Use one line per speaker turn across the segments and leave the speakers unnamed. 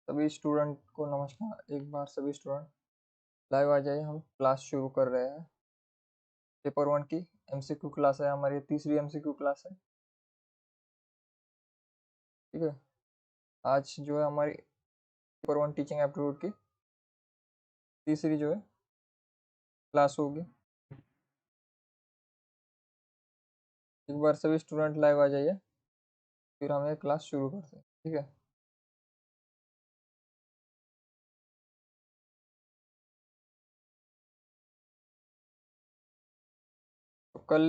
सभी स्टूडेंट को नमस्कार। एक बार सभी स्टूडेंट लाइव आ जाइए, हम क्लास शुरू कर रहे हैं। पेपर 1 की एमसीक्यू क्लास है, हमारी तीसरी एमसीक्यू क्लास है। ठीक है, आज जो है हमारी पेपर 1 टीचिंग एप्टीट्यूड की तीसरी जो है क्लास होगी। एक बार सभी स्टूडेंट लाइव आ जाइए, फिर हम ये क्लास शुरू करते हैं। ठीक है, तो कल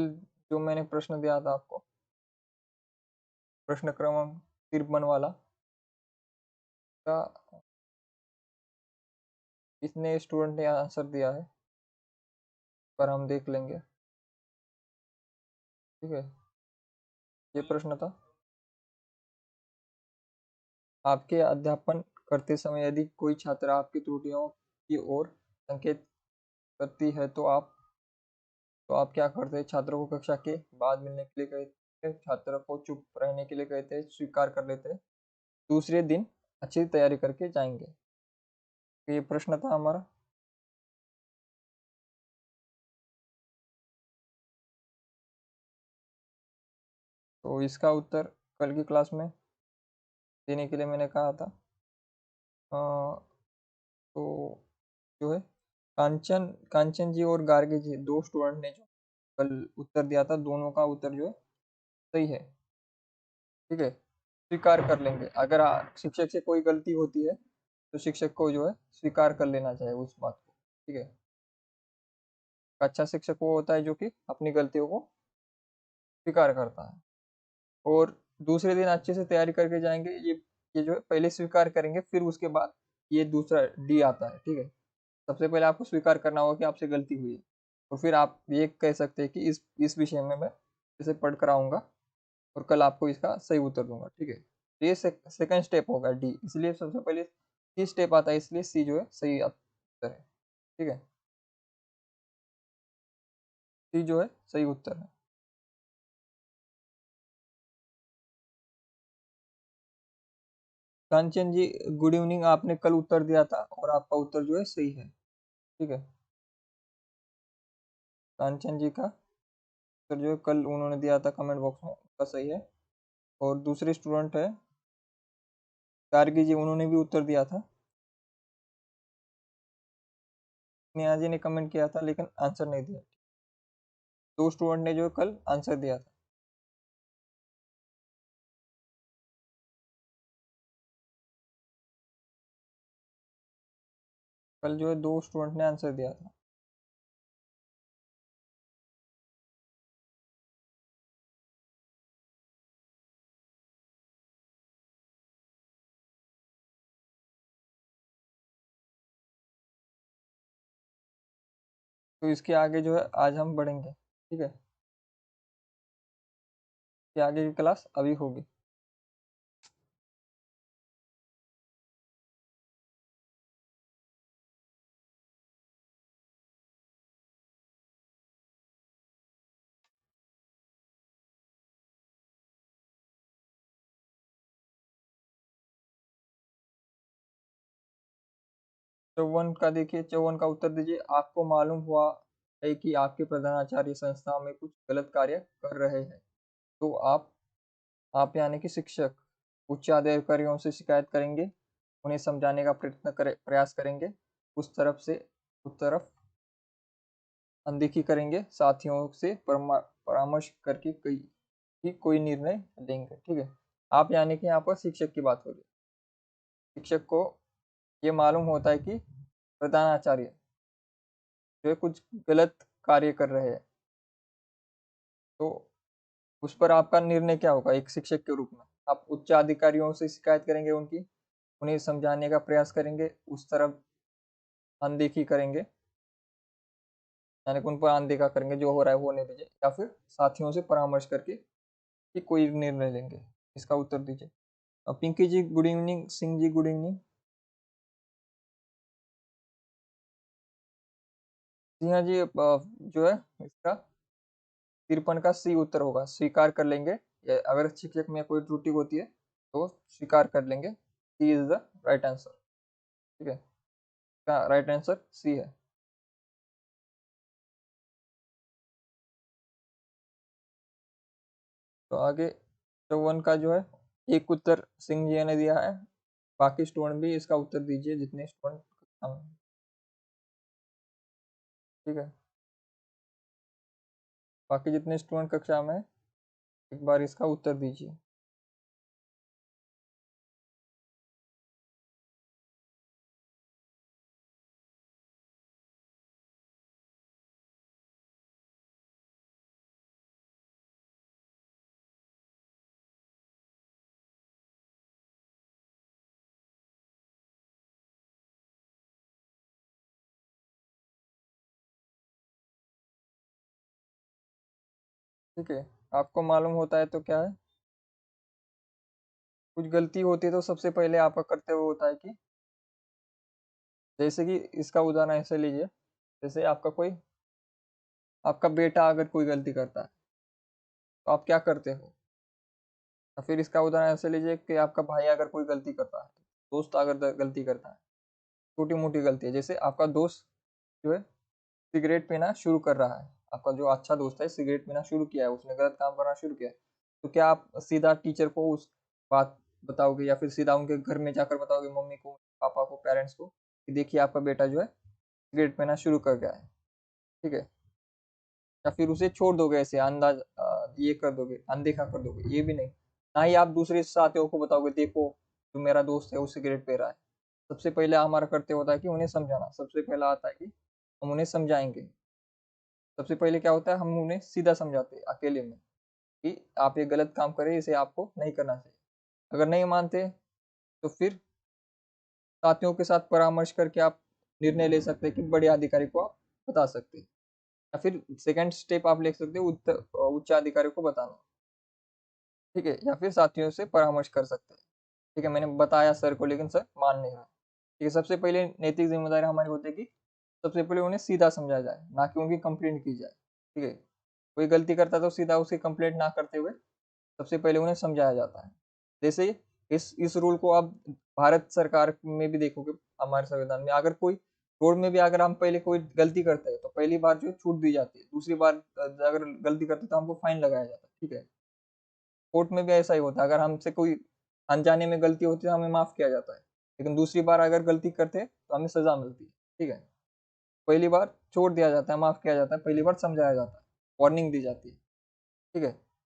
जो मैंने प्रश्न दिया था आपको, प्रश्न क्रमांक 53 वाला का कितने स्टूडेंट ने आंसर दिया है पर हम देख लेंगे। ठीक है, ये प्रश्न था, आपके अध्यापन करते समय यदि कोई छात्र आपकी त्रुटियों की ओर संकेत करती है तो आप क्या करते हैं? छात्रों को कक्षा के बाद मिलने के लिए कहते हैं, छात्रों को चुप रहने के लिए कहते हैं, स्वीकार कर लेते हैं, दूसरे दिन अच्छी तैयारी करके जाएंगे। तो ये प्रश्न था हमारा। तो इसका उत्तर कल की क्लास में देने के लिए मैंने कहा था। तो जो है कांचन जी और गार्गी जी, दो स्टूडेंट ने जो कल उत्तर दिया था, दोनों का उत्तर जो है सही है। ठीक है, स्वीकार कर लेंगे। अगर शिक्षक से कोई गलती होती है तो शिक्षक को जो है स्वीकार कर लेना चाहिए उस बात को। ठीक है, अच्छा शिक्षक वो होता है जो कि अपनी गलतियों को स्वीकार करता है। और दूसरे दिन अच्छे से तैयारी करके जाएंगे, ये जो है पहले स्वीकार करेंगे, फिर उसके बाद ये दूसरा डी आता है। ठीक है, सबसे पहले आपको स्वीकार करना होगा कि आपसे गलती हुई है, और फिर आप ये कह सकते हैं कि इस विषय में मैं इसे पढ़ कर आऊंगा और कल आपको इसका सही उत्तर दूंगा। ठीक है, तो ये सेकंड स्टेप होगा डी, इसलिए सबसे पहले सी स्टेप आता है, इसलिए सी जो है सही उत्तर है। ठीक है, सी जो है सही उत्तर है। कांचन जी, गुड इवनिंग। आपने कल उत्तर दिया था और आपका उत्तर जो है सही है। ठीक है, कांचन जी का उत्तर जो है कल उन्होंने दिया था कमेंट बॉक्स में, उसका सही है। और दूसरे स्टूडेंट है गार्गी जी, उन्होंने भी उत्तर दिया था। नेहा जी ने कमेंट किया था लेकिन आंसर नहीं दिया। दो स्टूडेंट ने जो कल आंसर दिया था। कल जो है दो स्टूडेंट ने आंसर दिया था। तो इसके आगे जो है आज हम बढ़ेंगे। ठीक है, इसके आगे की क्लास अभी होगी। चौवन का देखिए, चौवन का उत्तर दीजिए। आपको मालूम हुआ है कि आपके प्रधानाचार्य संस्था में कुछ गलत कार्य कर रहे हैं, तो आप यानी कि शिक्षक उच्च अधिकारियों से शिकायत करेंगे, उन्हें समझाने का प्रयास करेंगे, उस तरफ से उस तरफ अनदेखी करेंगे, साथियों से परामर्श करके कोई निर्णय लेंगे। ठीक है, आप यानी कि यहाँ पर शिक्षक की बात हो रही है। शिक्षक को ये मालूम होता है कि प्रधानाचार्य जो है कुछ गलत कार्य कर रहे हैं, तो उस पर आपका निर्णय क्या होगा? एक शिक्षक के रूप में आप उच्च अधिकारियों से शिकायत करेंगे, उनकी उन्हें समझाने का प्रयास करेंगे, उस तरफ अनदेखी करेंगे, यानी कि उन पर अनदेखा करेंगे, जो हो रहा है वो होने दीजिए, या फिर साथियों से परामर्श करके कि कोई निर्णय लेंगे। इसका उत्तर दीजिए। पिंकी जी good evening, Singh ji good evening. Sinha ji जो है इसका 53 का सी उत्तर होगा, स्वीकार कर लेंगे। अगर शिक्षक में कोई त्रुटि होती है तो स्वीकार कर लेंगे, सी इज द राइट आंसर। ठीक है, इसका राइट आंसर सी है। तो आगे 54 का जो है एक उत्तर सिंह जी ने दिया है, बाकी स्टूडेंट भी इसका उत्तर दीजिए जितने स्टूडेंट। ठीक है, बाकी जितने स्टूडेंट कक्षा में एक बार इसका उत्तर दीजिए। ठीक है, आपको मालूम होता है तो क्या है, कुछ गलती होती है तो सबसे पहले आपका कर्तव्य होता है कि, जैसे कि इसका उदाहरण ऐसे लीजिए, जैसे आपका बेटा अगर कोई गलती करता है तो आप क्या करते हो। या फिर इसका उदाहरण ऐसे लीजिए कि आपका भाई अगर कोई गलती करता है, दोस्त अगर गलती करता है, छोटी मोटी गलती है, जैसे आपका दोस्त जो है सिगरेट पीना शुरू कर रहा है, आपका जो अच्छा दोस्त है सिगरेट पीना शुरू किया है, उसने गलत काम करना शुरू किया है, तो क्या आप सीधा टीचर को उस बात बताओगे या फिर सीधा उनके घर में जाकर बताओगे, मम्मी को, पापा को, पेरेंट्स को, कि देखिए आपका बेटा जो है सिगरेट पीना शुरू कर गया है। ठीक है, या फिर उसे छोड़ दोगे ऐसे ये कर दोगे, अनदेखा कर दोगे, ये भी नहीं। ना ही आप दूसरे साथियों को बताओगे, देखो जो मेरा दोस्त है वो सिगरेट पी रहा है। सबसे पहले हमारा कर्तव्य होता है कि उन्हें समझाना, सबसे पहला आता है कि हम उन्हें समझाएंगे। सबसे पहले क्या होता है, हम उन्हें सीधा समझाते हैं अकेले में कि आप ये गलत काम करें, इसे आपको नहीं करना चाहिए। अगर नहीं मानते तो फिर साथियों के साथ परामर्श करके आप निर्णय ले सकते हैं कि बड़े अधिकारी को आप बता सकते हैं, या फिर सेकंड स्टेप आप ले सकते हैं उच्च अधिकारी को बताना। ठीक है, या फिर साथियों से परामर्श कर सकते हैं। ठीक है, मैंने बताया सर को लेकिन सर मान नहीं रहा। ठीक है, सबसे पहले नैतिक जिम्मेदारी हमारी होती है कि सबसे पहले उन्हें सीधा समझाया जाए, ना कि उनकी कंप्लेंट की जाए। ठीक है, कोई गलती करता है तो सीधा उसकी कंप्लेंट ना करते हुए सबसे पहले उन्हें समझाया जाता है। जैसे इस रूल को आप भारत सरकार में भी देखोगे, हमारे संविधान में अगर कोई रोड में भी अगर हम पहले कोई गलती करते हैं तो पहली बार जो छूट दी जाती है, दूसरी बार अगर गलती करते तो हमको फाइन लगाया जाता है। ठीक है, कोर्ट में भी ऐसा ही होता है, अगर हमसे कोई अनजाने में गलती होती है तो हमें माफ किया जाता है, लेकिन दूसरी बार अगर गलती करते हैं तो हमें सजा मिलती है। ठीक है, पहली बार छोड़ दिया जाता है, माफ किया जाता है, पहली बार समझाया जाता है, वार्निंग दी जाती है। ठीक है,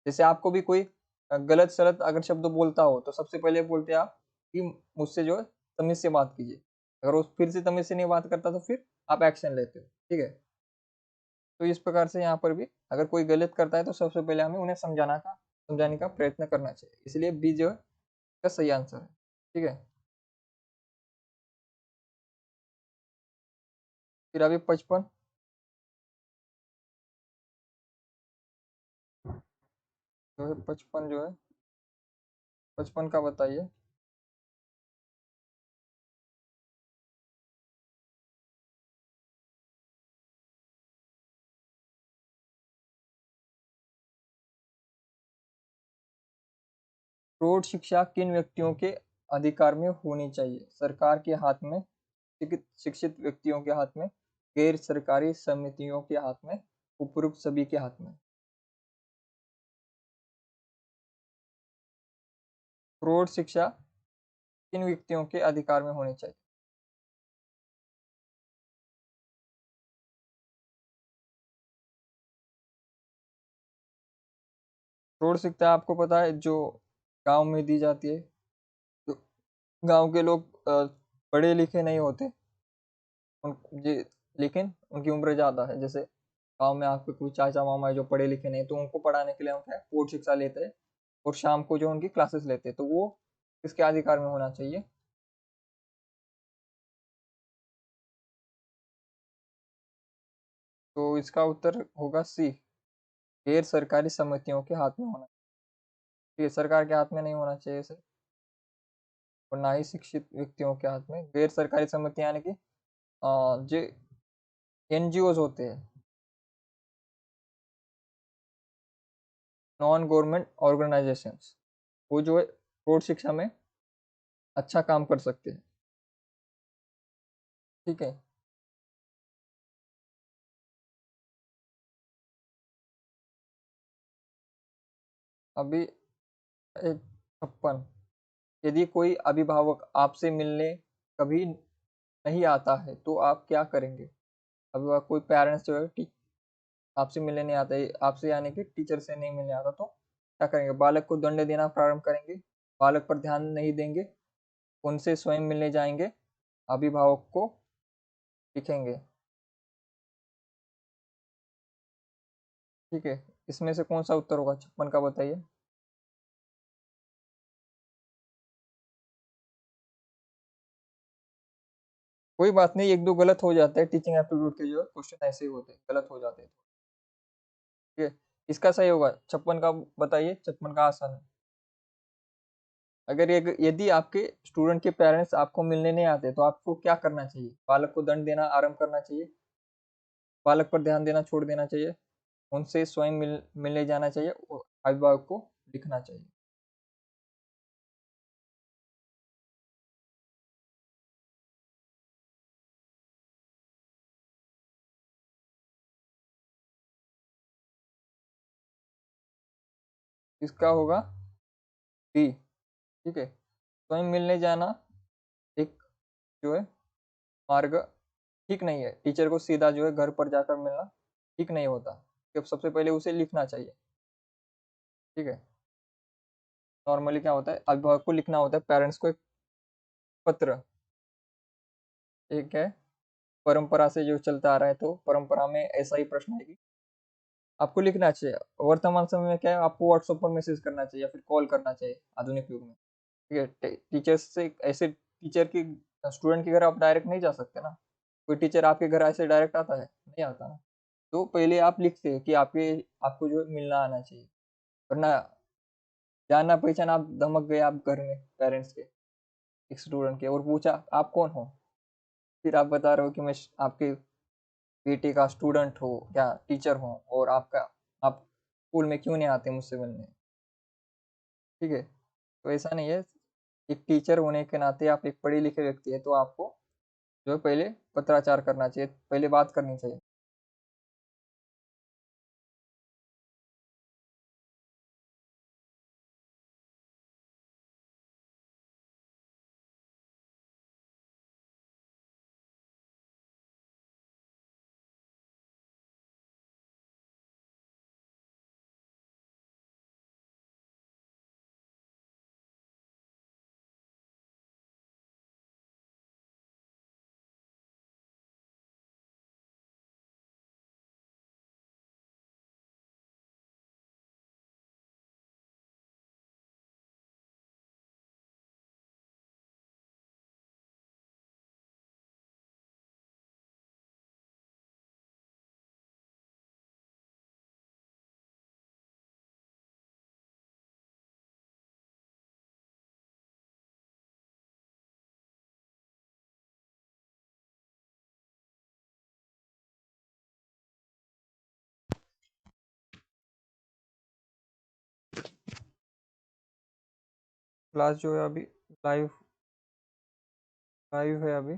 जैसे आपको भी कोई गलत सलत अगर शब्द बोलता हो तो सबसे पहले बोलते हैं आप कि मुझसे जो है तमीज से बात कीजिए। अगर वो फिर से तमीज से नहीं बात करता तो फिर आप एक्शन लेते हो। ठीक है, तो इस प्रकार से यहाँ पर भी अगर कोई गलत करता है तो सबसे पहले हमें उन्हें समझाने का प्रयत्न करना चाहिए, इसलिए बी जो है का सही आंसर है। ठीक है, फिर अभी 55 जो है, 55 जो है, 55 का बताइए। प्रौढ़ शिक्षा किन व्यक्तियों के अधिकार में होनी चाहिए, सरकार के हाथ में, शिक्षित व्यक्तियों के हाथ में, गैर सरकारी समितियों के हाथ में, उपरोक्त सभी के हाथ में। प्रौढ़ शिक्षा किन व्यक्तियों के अधिकार में होनी चाहिए। प्रौढ़ शिक्षा आपको पता है जो गांव में दी जाती है, जो गांव के लोग पढ़े लिखे नहीं होते, उन जी, लेकिन उनकी उम्र ज़्यादा है, जैसे गांव में आपके कोई चाचा मामा है जो पढ़े लिखे नहीं, तो उनको पढ़ाने के लिए हम क्या है, पूर्ण शिक्षा लेते हैं, और शाम को जो उनकी क्लासेस लेते हैं, तो वो किसके अधिकार में होना चाहिए। तो इसका उत्तर होगा सी, गैर सरकारी समितियों के हाथ में होना चाहिए। सरकार के हाथ में नहीं होना चाहिए इसे, और ना ही शिक्षित व्यक्तियों के हाथ में। गैर सरकारी समिति यानी कि जो एनजीओज होते हैं, नॉन गवर्नमेंट ऑर्गेनाइजेशंस, वो जो है प्रौढ़ शिक्षा में अच्छा काम कर सकते हैं। ठीक है। अभी 56, यदि कोई अभिभावक आपसे मिलने कभी नहीं आता है तो आप क्या करेंगे? अभिभावक, कोई पेरेंट्स जो है आपसे मिलने नहीं आता है, आपसे यानी कि टीचर से नहीं मिलने आता, तो क्या करेंगे? बालक को दंड देना प्रारंभ करेंगे, बालक पर ध्यान नहीं देंगे, उनसे स्वयं मिलने जाएंगे, अभिभावक को लिखेंगे। ठीक है। इसमें से कौन सा उत्तर होगा 56 का, बताइए। कोई बात नहीं, एक दो गलत हो जाते हैं, टीचिंग एप्टीट्यूड के जो क्वेश्चन ऐसे ही होते हैं, गलत हो जाते हैं। ठीक है। इसका सही होगा 56 का, बताइए 56 का आसान है। अगर यदि आपके स्टूडेंट के पेरेंट्स आपको मिलने नहीं आते तो आपको क्या करना चाहिए? बालक को दंड देना आरंभ करना चाहिए, बालक पर ध्यान देना छोड़ देना चाहिए, उनसे स्वयं मिलने जाना चाहिए और अभिभावक को लिखना चाहिए। इसका होगा डी। ठीक है। स्वयं मिलने जाना एक जो है मार्ग ठीक नहीं है, टीचर को सीधा जो है घर पर जाकर मिलना ठीक नहीं होता, कि सबसे पहले उसे लिखना चाहिए। ठीक है। नॉर्मली क्या होता है, अभिभावक को लिखना होता है, पेरेंट्स को एक पत्र। एक है परंपरा से जो चलता आ रहा है, तो परंपरा में ऐसा ही प्रश्न है कि आपको लिखना चाहिए। वर्तमान समय में क्या है, आपको व्हाट्सएप पर मैसेज करना चाहिए या फिर कॉल करना चाहिए आधुनिक युग में। ठीक है। टीचर्स से ऐसे टीचर की स्टूडेंट के घर आप डायरेक्ट नहीं जा सकते ना, कोई टीचर आपके घर ऐसे डायरेक्ट आता है? नहीं आता ना। तो पहले आप लिखते हैं कि आपको जो है मिलना आना चाहिए, वरना जाना पहचान आप धमक गए आप घर में पेरेंट्स के, एक स्टूडेंट के, और पूछा आप कौन हो, फिर आप बता रहे हो कि मैं आपके बेटे का स्टूडेंट हो या टीचर हूँ, और आप स्कूल में क्यों नहीं आते मुझसे मिलने? ठीक है। तो ऐसा नहीं है, एक टीचर होने के नाते आप एक पढ़े लिखे व्यक्ति है, तो आपको जो है पहले पत्राचार करना चाहिए, पहले बात करनी चाहिए। क्लास जो है अभी लाइव लाइव है अभी।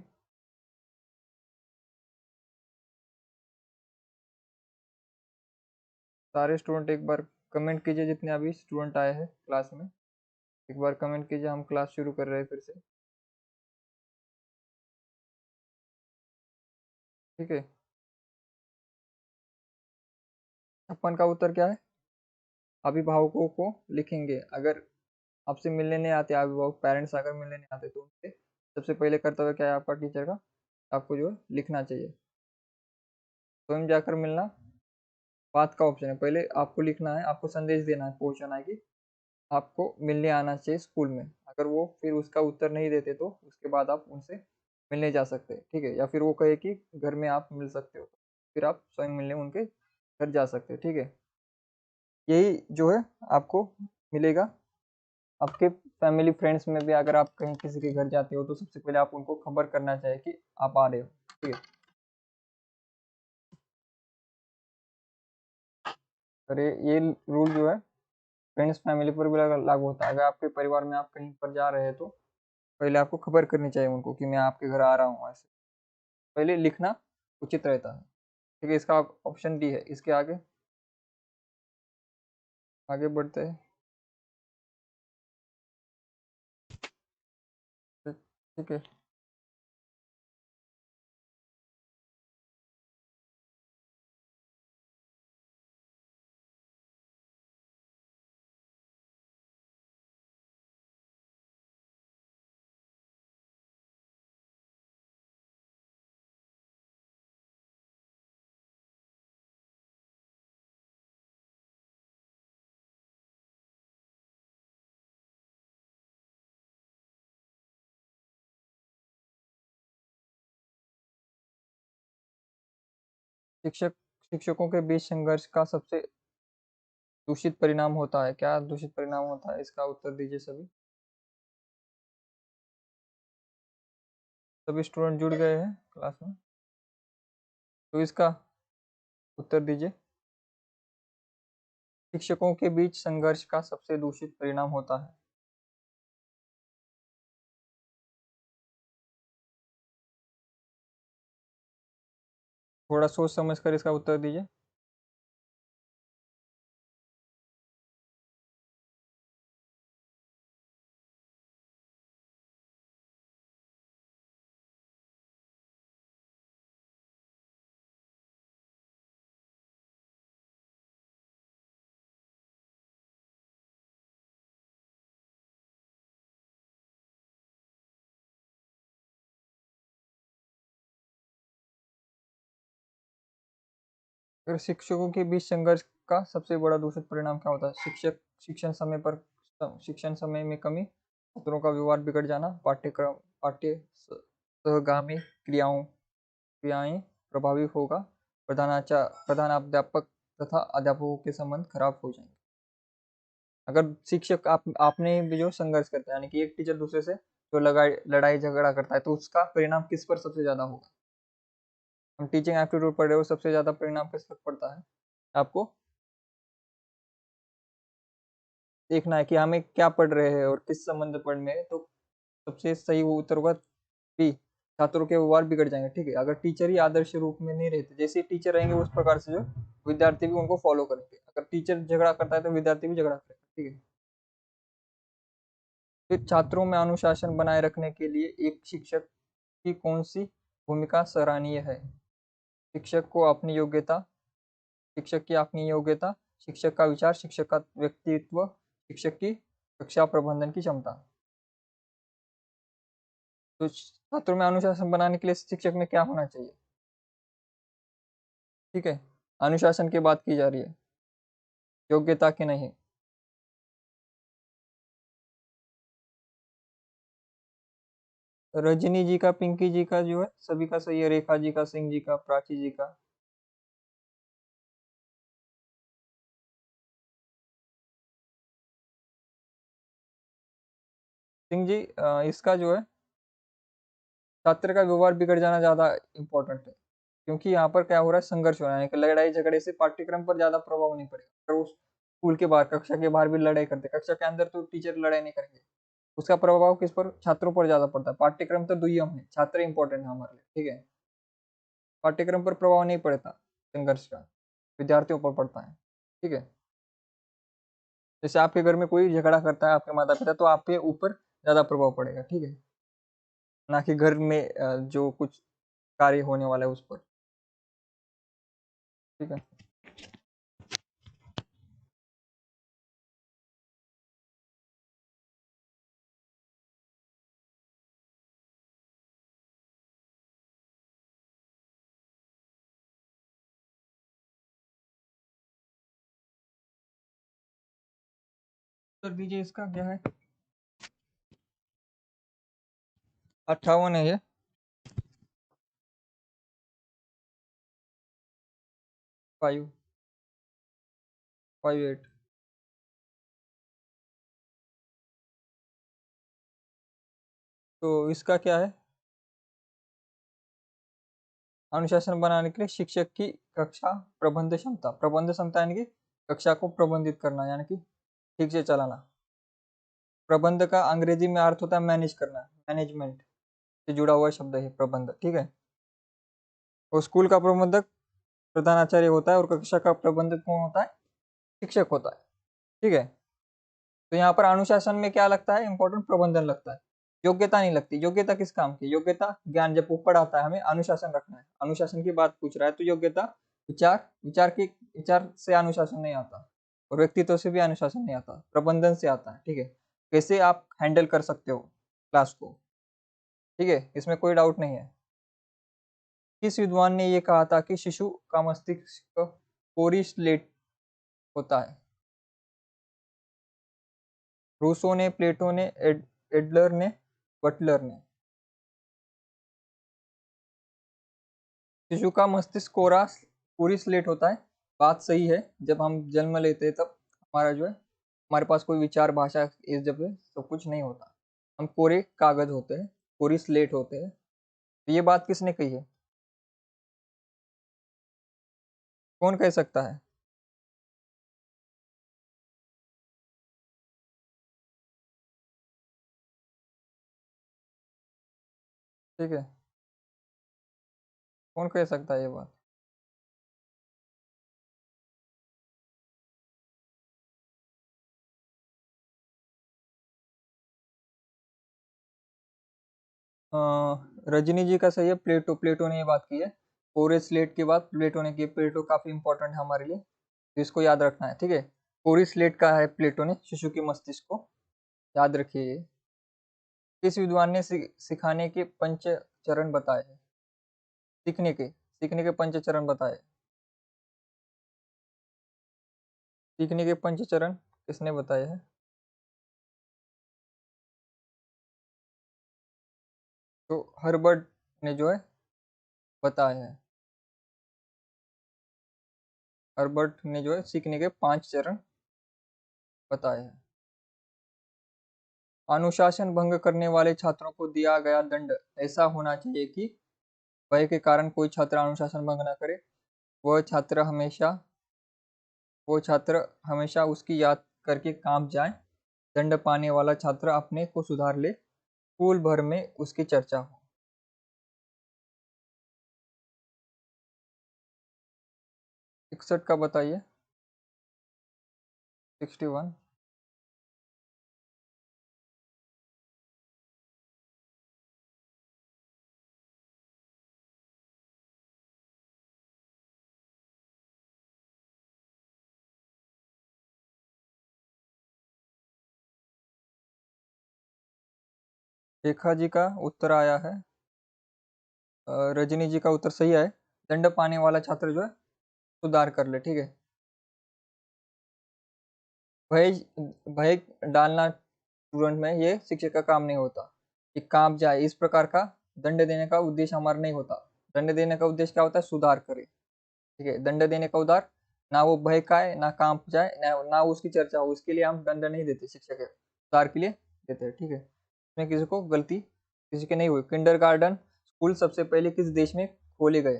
सारे स्टूडेंट एक बार कमेंट कीजिए, जितने अभी स्टूडेंट आए हैं क्लास में, एक बार कमेंट कीजिए, हम क्लास शुरू कर रहे हैं फिर से। ठीक है। अपन का उत्तर क्या है? अभिभावकों को लिखेंगे। अगर आपसे मिलने नहीं आते अभिभावक, पेरेंट्स अगर मिलने नहीं आते तो उनसे सबसे पहले कर्तव्य क्या है आपका टीचर का? आपको जो है लिखना चाहिए। स्वयं जाकर मिलना बात का ऑप्शन है, पहले आपको लिखना है, आपको संदेश देना है, पहुंचाना है कि आपको मिलने आना चाहिए स्कूल में। अगर वो फिर उसका उत्तर नहीं देते तो उसके बाद आप उनसे मिलने जा सकते हैं। ठीक है। या फिर वो कहे कि घर में आप मिल सकते हो, फिर आप स्वयं मिलने उनके घर जा सकते हो। ठीक है। यही जो है आपको मिलेगा। आपके फैमिली फ्रेंड्स में भी अगर आप कहीं किसी के घर जाते हो तो सबसे पहले आप उनको खबर करना चाहिए कि आप आ रहे हो। ठीक है। और ये रूल जो है फ्रेंड्स फैमिली पर भी लागू होता है। अगर आपके परिवार में आप कहीं पर जा रहे हैं तो पहले आपको खबर करनी चाहिए उनको कि मैं आपके घर आ रहा हूँ, ऐसे पहले लिखना उचित रहता है। ठीक है, इसका ऑप्शन डी है। इसके आगे आगे बढ़ते हैं। ठीक है। शिक्षक शिक्षकों के बीच संघर्ष का सबसे दूषित परिणाम होता है। क्या दूषित परिणाम होता है, इसका उत्तर दीजिए सभी। सभी स्टूडेंट जुड़ गए हैं क्लास में, तो इसका उत्तर दीजिए। शिक्षकों के बीच संघर्ष का सबसे दूषित परिणाम होता है। थोड़ा सोच समझ कर इसका उत्तर दीजिए। अगर शिक्षकों के बीच संघर्ष का सबसे बड़ा दूषित परिणाम क्या होता है? शिक्षण समय में कमी, छात्रों का व्यवहार बिगड़ जाना, पाठ्य सहगामी क्रियाएं प्रभावित होगा, प्रधानाध्यापक तथा अध्यापकों के संबंध खराब हो जाएंगे। अगर शिक्षक आपने भी जो संघर्ष करता है, यानी कि एक टीचर दूसरे से जो लड़ाई झगड़ा करता है, तो उसका परिणाम किस पर सबसे ज्यादा होगा? हम टीचिंग एप्टीट्यूड पढ़ रहे हो, सबसे ज्यादा परिणाम किस पर पड़ता है? आपको देखना है कि हमें क्या पढ़ रहे हैं और किस संबंध में पढ़ रहे हैं। तो सबसे सही वो उत्तर होगा बी, छात्रों के व्यवहार बिगड़ जाएंगे। ठीक है, अगर टीचर ही आदर्श रूप में नहीं रहते, जैसे टीचर रहेंगे उस प्रकार से जो विद्यार्थी भी उनको फॉलो करेंगे। अगर टीचर झगड़ा करता है तो विद्यार्थी भी झगड़ा करेगा। ठीक है, फिर छात्रों में अनुशासन बनाए रखने के लिए एक शिक्षक की कौन सी भूमिका सराहनीय है? शिक्षक को अपनी योग्यता शिक्षक की अपनी योग्यता, शिक्षक का विचार, शिक्षक का व्यक्तित्व, शिक्षक की कक्षा प्रबंधन की क्षमता। तो छात्रों में अनुशासन बनाने के लिए शिक्षक में क्या होना चाहिए? ठीक है, अनुशासन की बात की जा रही है, योग्यता की नहीं। रजनी जी का, पिंकी जी का जो है सभी का सही है, रेखा जी का, सिंह जी का, प्राची जी का। सिंह जी, इसका जो है छात्र का व्यवहार बिगड़ जाना ज्यादा इंपॉर्टेंट है, क्योंकि यहाँ पर क्या हो रहा है, संघर्ष हो रहा है कि लड़ाई झगड़े से पाठ्यक्रम पर ज्यादा प्रभाव नहीं पड़ेगा। अगर उस स्कूल के बाहर, कक्षा के बाहर भी लड़ाई करते, कक्षा के अंदर तो टीचर लड़ाई नहीं करेंगे, उसका प्रभाव किस पर, छात्रों पर ज्यादा पड़ता है। पाठ्यक्रम तो दुय्यम है, छात्र इंपॉर्टेंट है हमारे लिए। ठीक है, पाठ्यक्रम पर प्रभाव नहीं पड़ता संघर्ष का, विद्यार्थियों पर पड़ता है। ठीक है, जैसे आपके घर में कोई झगड़ा करता है, आपके माता पिता, तो आपके ऊपर ज्यादा प्रभाव पड़ेगा। ठीक है, ना कि घर में जो कुछ कार्य होने वाला है उस पर। ठीक है, उत्तर दीजिए, इसका क्या है? 58 है ये। 5 5 8। तो इसका क्या है? अनुशासन बनाने के लिए शिक्षक की कक्षा प्रबंध क्षमता यानी कि कक्षा को प्रबंधित करना, यानी कि ठीक से चलाना। प्रबंध का अंग्रेजी में अर्थ होता है मैनेज करना। मैनेजमेंट से जुड़ा हुआ शब्द है प्रबंधक, ठीक है। और स्कूल का प्रबंधक प्रधानाचार्य होता है और कक्षा का प्रबंधक कौन होता है? शिक्षक होता है, ठीक है। तो यहाँ पर अनुशासन में क्या लगता है? इंपॉर्टेंट प्रबंधन लगता है, योग्यता नहीं लगती। योग्यता किस काम की? योग्यता ज्ञान, जब ऊपर आता है हमें अनुशासन रखना है, अनुशासन की बात पूछ रहा है तो योग्यता विचार, विचार से अनुशासन नहीं आता, और व्यक्तित्व से भी अनुशासन नहीं आता, प्रबंधन से आता है, ठीक है। कैसे आप हैंडल कर सकते हो क्लास को, ठीक है, इसमें कोई डाउट नहीं है। किस विद्वान ने ये कहा था कि शिशु का मस्तिष्क कोरी स्लेट होता है? रूसो ने, प्लेटो ने, एडलर ने, बटलर ने। शिशु का मस्तिष्क कोरी स्लेट होता है, बात सही है। जब हम जन्म लेते हैं तब हमारा जो है, हमारे पास कोई विचार, भाषा, इस जब सब कुछ नहीं होता, हम कोरे कागज होते हैं, कोरी स्लेट होते हैं। तो ये बात किसने कही है? कौन कह सकता है? ठीक है, कौन कह सकता है ये बात? अ, रजनी जी का सही है, प्लेटो ने ये बात की है। कोरे स्लेट की बात प्लेटो ने की है। प्लेटो काफी इंपॉर्टेंट है हमारे लिए, तो इसको याद रखना है, ठीक है। कोरी स्लेट का है प्लेटो ने शिशु के मस्तिष्क को, याद रखिए ये। किस विद्वान ने सिखाने के पंच चरण बताए हैं? सीखने के पंच चरण बताए। सीखने के पंच चरण किसने बताए हैं? तो हर्बर्ट ने जो है बताया है। हर्बर्ट ने जो है सीखने के 5 चरण बताए हैं। अनुशासन भंग करने वाले छात्रों को दिया गया दंड ऐसा होना चाहिए कि भय के कारण कोई छात्र अनुशासन भंग न करे। वह छात्र हमेशा वो छात्र हमेशा उसकी याद करके काम जाए। दंड पाने वाला छात्र अपने को सुधार ले, स्कूल भर में उसकी चर्चा हो। 61 का बताइए। 61। रेखा जी का उत्तर आया है, रजनी जी का उत्तर सही है। दंड पाने वाला छात्र जो है सुधार कर ले, ठीक है। भय भय डालना स्टूडेंट में, ये शिक्षक का काम नहीं होता कि काम जाए, इस प्रकार का दंड देने का उद्देश्य हमारा नहीं होता। दंड देने का उद्देश्य क्या होता है? सुधार करे, ठीक है। दंड देने का उदार, ना वो भय का है, ना काम जाए, ना उसकी चर्चा हो, उसके लिए हम दंड नहीं देते, शिक्षक है सुधार के लिए देते हैं, ठीक है। इसमें किसी को गलती किसी की नहीं हुई। किंडर गार्डन स्कूल सबसे पहले किस देश में खोले गए?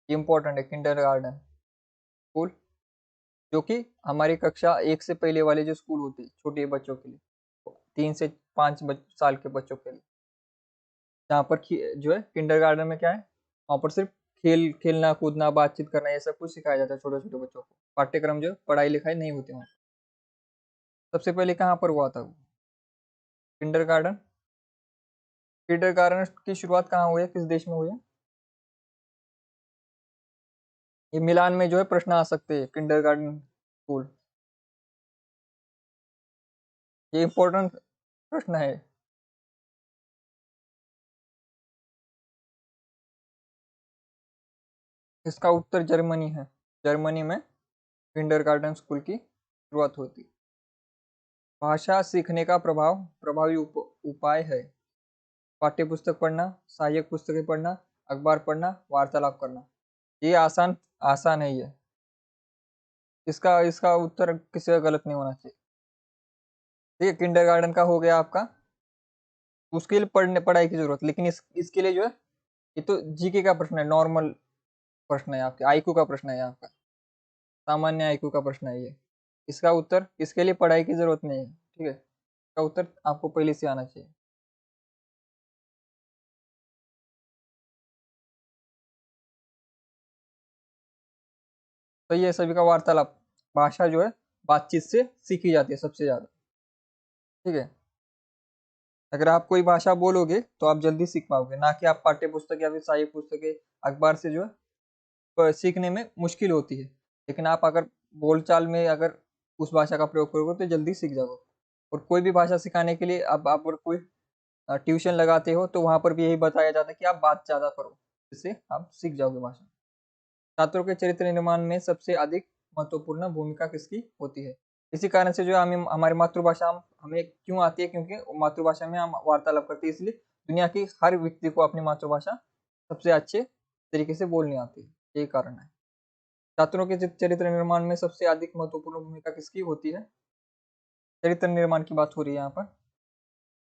ये इंपॉर्टेंट है, किंडर गार्डन स्कूल, जो कि हमारी कक्षा 1 से पहले वाले जो स्कूल होते हैं छोटे बच्चों के लिए, 3 से 5 साल के बच्चों के लिए, जहाँ पर जो है किंडर गार्डन में क्या है, वहाँ पर सिर्फ खेलना कूदना बातचीत करना ये सब कुछ सिखाया जाता है छोटे छोटे बच्चों को। पाठ्यक्रम जो पढ़ाई लिखाई नहीं होती वहाँ। सबसे पहले कहाँ पर हुआ था वो किंडर गार्डन? किंडर गार्डन की शुरुआत कहाँ हुई है, किस देश में हुई है? ये मिलान में जो है प्रश्न आ सकते हैं, किंडर गार्डन स्कूल, ये इंपॉर्टेंट प्रश्न है। इसका उत्तर जर्मनी है। जर्मनी में किंडर गार्डन स्कूल की शुरुआत होती। भाषा सीखने का प्रभावी उपाय है पाठ्य पुस्तक पढ़ना, सहायक पुस्तकें पढ़ना, अखबार पढ़ना, वार्तालाप करना। ये आसान आसान है ये, इसका इसका उत्तर किसी का गलत नहीं होना चाहिए। ठीक है, किंडरगार्टन का हो गया आपका। उसके लिए पढ़ाई की जरूरत, लेकिन इसके लिए जो है, ये तो जीके का प्रश्न है, नॉर्मल प्रश्न है आपके, आईक्यू का प्रश्न है आपका, सामान्य आईक्यू का प्रश्न है ये। इसका उत्तर, इसके लिए पढ़ाई की जरूरत नहीं है, ठीक है। इसका उत्तर आपको पहले से आना चाहिए। तो ये सभी का वार्तालाप, भाषा जो है बातचीत से सीखी जाती है सबसे ज्यादा। ठीक है, अगर आप कोई भाषा बोलोगे तो आप जल्दी सीख पाओगे, ना कि आप पाठ्य पुस्तक या फिर सहाय्य पुस्तकें अखबार से जो है सीखने में मुश्किल होती है। लेकिन आप अगर बोलचाल में अगर उस भाषा का प्रयोग करोगे तो जल्दी सीख जाओगे। और कोई भी भाषा सिखाने के लिए अब आप अगर कोई ट्यूशन लगाते हो तो वहां पर भी यही बताया जाता है कि आप बात ज्यादा करो, जिससे आप सीख जाओगे भाषा। छात्रों के चरित्र निर्माण में सबसे अधिक महत्वपूर्ण भूमिका किसकी होती है? इसी कारण से जो हमें हमारी मातृभाषा हमें क्यों आती है, क्योंकि मातृभाषा में हम वार्तालाप करते हैं, इसलिए दुनिया की हर व्यक्ति को अपनी मातृभाषा सबसे अच्छे तरीके से बोलनी आती है, यही कारण है। छात्रों के चरित्र निर्माण में सबसे अधिक महत्वपूर्ण भूमिका किसकी होती है? चरित्र निर्माण की बात हो रही है यहाँ पर।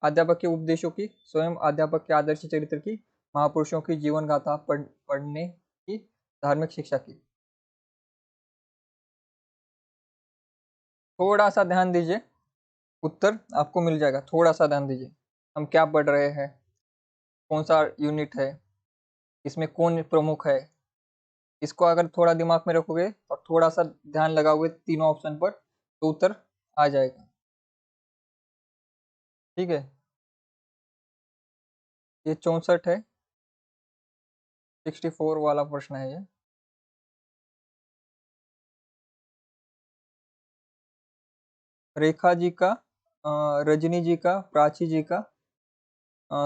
अध्यापक के उपदेशों की, स्वयं अध्यापक के आदर्श चरित्र की, महापुरुषों की जीवन गाथा पढ़ने की, धार्मिक शिक्षा की। थोड़ा सा ध्यान दीजिए, उत्तर आपको मिल जाएगा। थोड़ा सा ध्यान दीजिए, हम क्या पढ़ रहे हैं, कौन सा यूनिट है, इसमें कौन प्रमुख है। इसको अगर थोड़ा दिमाग में रखोगे और थोड़ा सा ध्यान लगाओगे तीनों ऑप्शन पर तो उत्तर आ जाएगा। ठीक है, ये 64 है, 64 वाला प्रश्न है ये। रेखा जी का, रजनी जी का, प्राची जी का,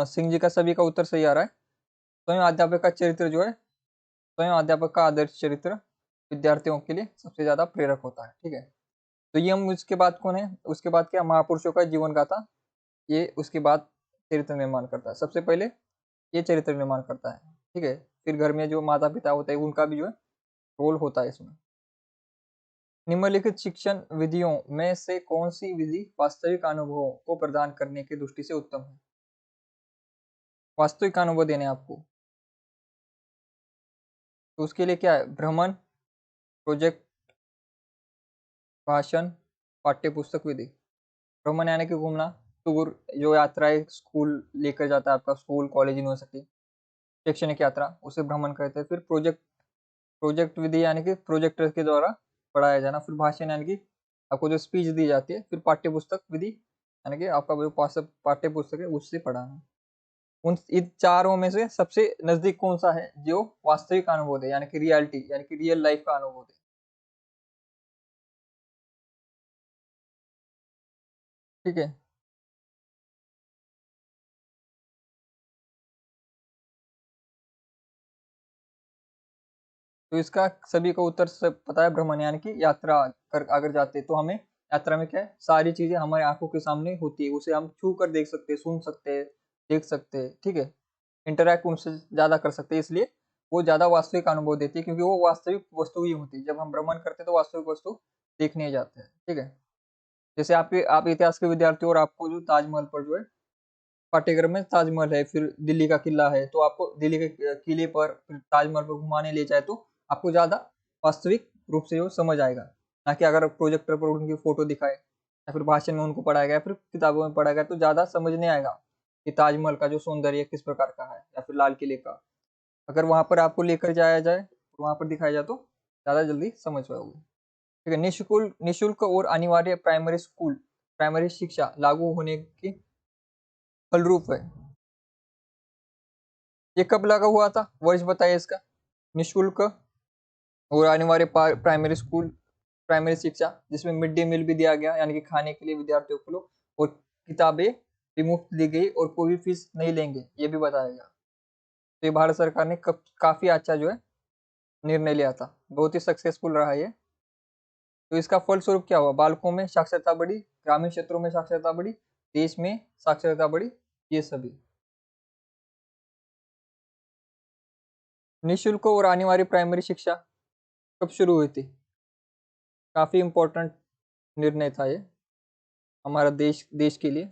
सिंह जी का, सभी का उत्तर सही आ रहा है। स्वयं अध्यापक का चरित्र जो है, स्वयं अध्यापक का आदर्श चरित्र विद्यार्थियों के लिए सबसे ज्यादा प्रेरक होता है। ठीक है, तो ये हम, उसके बाद कौन है, उसके बाद क्या, महापुरुषों का जीवन गाथा, ये उसके बाद चरित्र निर्माण करता है। सबसे पहले ये चरित्र निर्माण करता है। ठीक है, फिर घर में जो माता पिता होते हैं उनका भी जो है रोल होता है इसमें। निम्नलिखित शिक्षण विधियों में से कौन सी विधि वास्तविक अनुभवों को प्रदान करने की दृष्टि से उत्तम है? वास्तविक अनुभव देने आपको, तो उसके लिए क्या है, भ्रमण, प्रोजेक्ट, भाषण, पाठ्य पुस्तक विधि। भ्रमण यानी कि घूमना, टूर, जो यात्राएं स्कूल लेकर जाता है, आपका स्कूल कॉलेज यूनिवर्सिटी, शैक्षणिक यात्रा, उसे भ्रमण कहते हैं। फिर प्रोजेक्ट, प्रोजेक्ट विधि यानी कि प्रोजेक्टर के द्वारा पढ़ाया जाना। फिर भाषण यानी कि आपको जो स्पीच दी जाती है। फिर पाठ्य पुस्तक विधि यानी कि आपका जो पाठ्य पुस्तक है उससे पढ़ाना। उन इन चारों में से सबसे नजदीक कौन सा है जो वास्तविक अनुभव दे, यानी कि रियलिटी, यानी कि रियल लाइफ का अनुभव दे? ठीक है, तो इसका सभी को उत्तर से पता है, भ्रमण यानी कि यात्रा कर अगर जाते हैं तो हमें यात्रा में क्या है, सारी चीजें हमारी आंखों के सामने होती है, उसे हम छू कर देख सकते हैं, सुन सकते हैं, देख सकते हैं। ठीक है, इंटरैक्ट उनसे ज्यादा कर सकते हैं, इसलिए वो ज्यादा वास्तविक अनुभव देती है, क्योंकि वो वास्तविक वस्तु ही होती है। जब हम भ्रमण करते हैं तो वास्तविक वस्तु देखने जाते हैं। ठीक है, जैसे आप इतिहास के विद्यार्थी हो और आपको जो ताजमहल पर जो है पाठ्यक्रम में ताजमहल है, फिर दिल्ली का किला है, तो आपको दिल्ली के किले पर, फिर ताजमहल पर घुमाने ले जाए तो आपको ज्यादा वास्तविक रूप से वो समझ आएगा, ना कि अगर प्रोजेक्टर पर उनकी फोटो दिखाए या फिर भाषण में उनको पढ़ाया गया, फिर किताबों में पढ़ाया गया तो ज्यादा समझ नहीं आएगा कि ताजमहल का जो सौंदर्य किस प्रकार का है, या फिर लाल किले का। अगर वहां पर आपको लेकर जाया जाए, वहां पर दिखाया जाए तो ज्यादा जल्दी समझ पाओगे। ठीक है, निशुल्क और अनिवार्य प्राइमरी स्कूल, प्राइमरी शिक्षा लागू होने की फलरूप है। ये कब लगा हुआ था, वर्ष बताइए इसका। निशुल्क और अनिवार्य प्राइमरी स्कूल, प्राइमरी शिक्षा, जिसमें मिड डे मील भी दिया गया, यानी कि खाने के लिए विद्यार्थियों को, और किताबें भी मुफ्त दी गई और कोई भी फीस नहीं लेंगे, ये भी बताया गया। तो ये भारत सरकार ने काफी अच्छा जो है निर्णय लिया था, बहुत ही सक्सेसफुल रहा ये। तो इसका फलस्वरूप क्या हुआ, बालकों में साक्षरता बढ़ी, ग्रामीण क्षेत्रों में साक्षरता बढ़ी, देश में साक्षरता बढ़ी, ये सभी। निशुल्क और अनिवार्य प्राइमरी शिक्षा कब शुरू हुई थी? काफी इम्पोर्टेंट निर्णय था ये हमारा देश देश के लिए।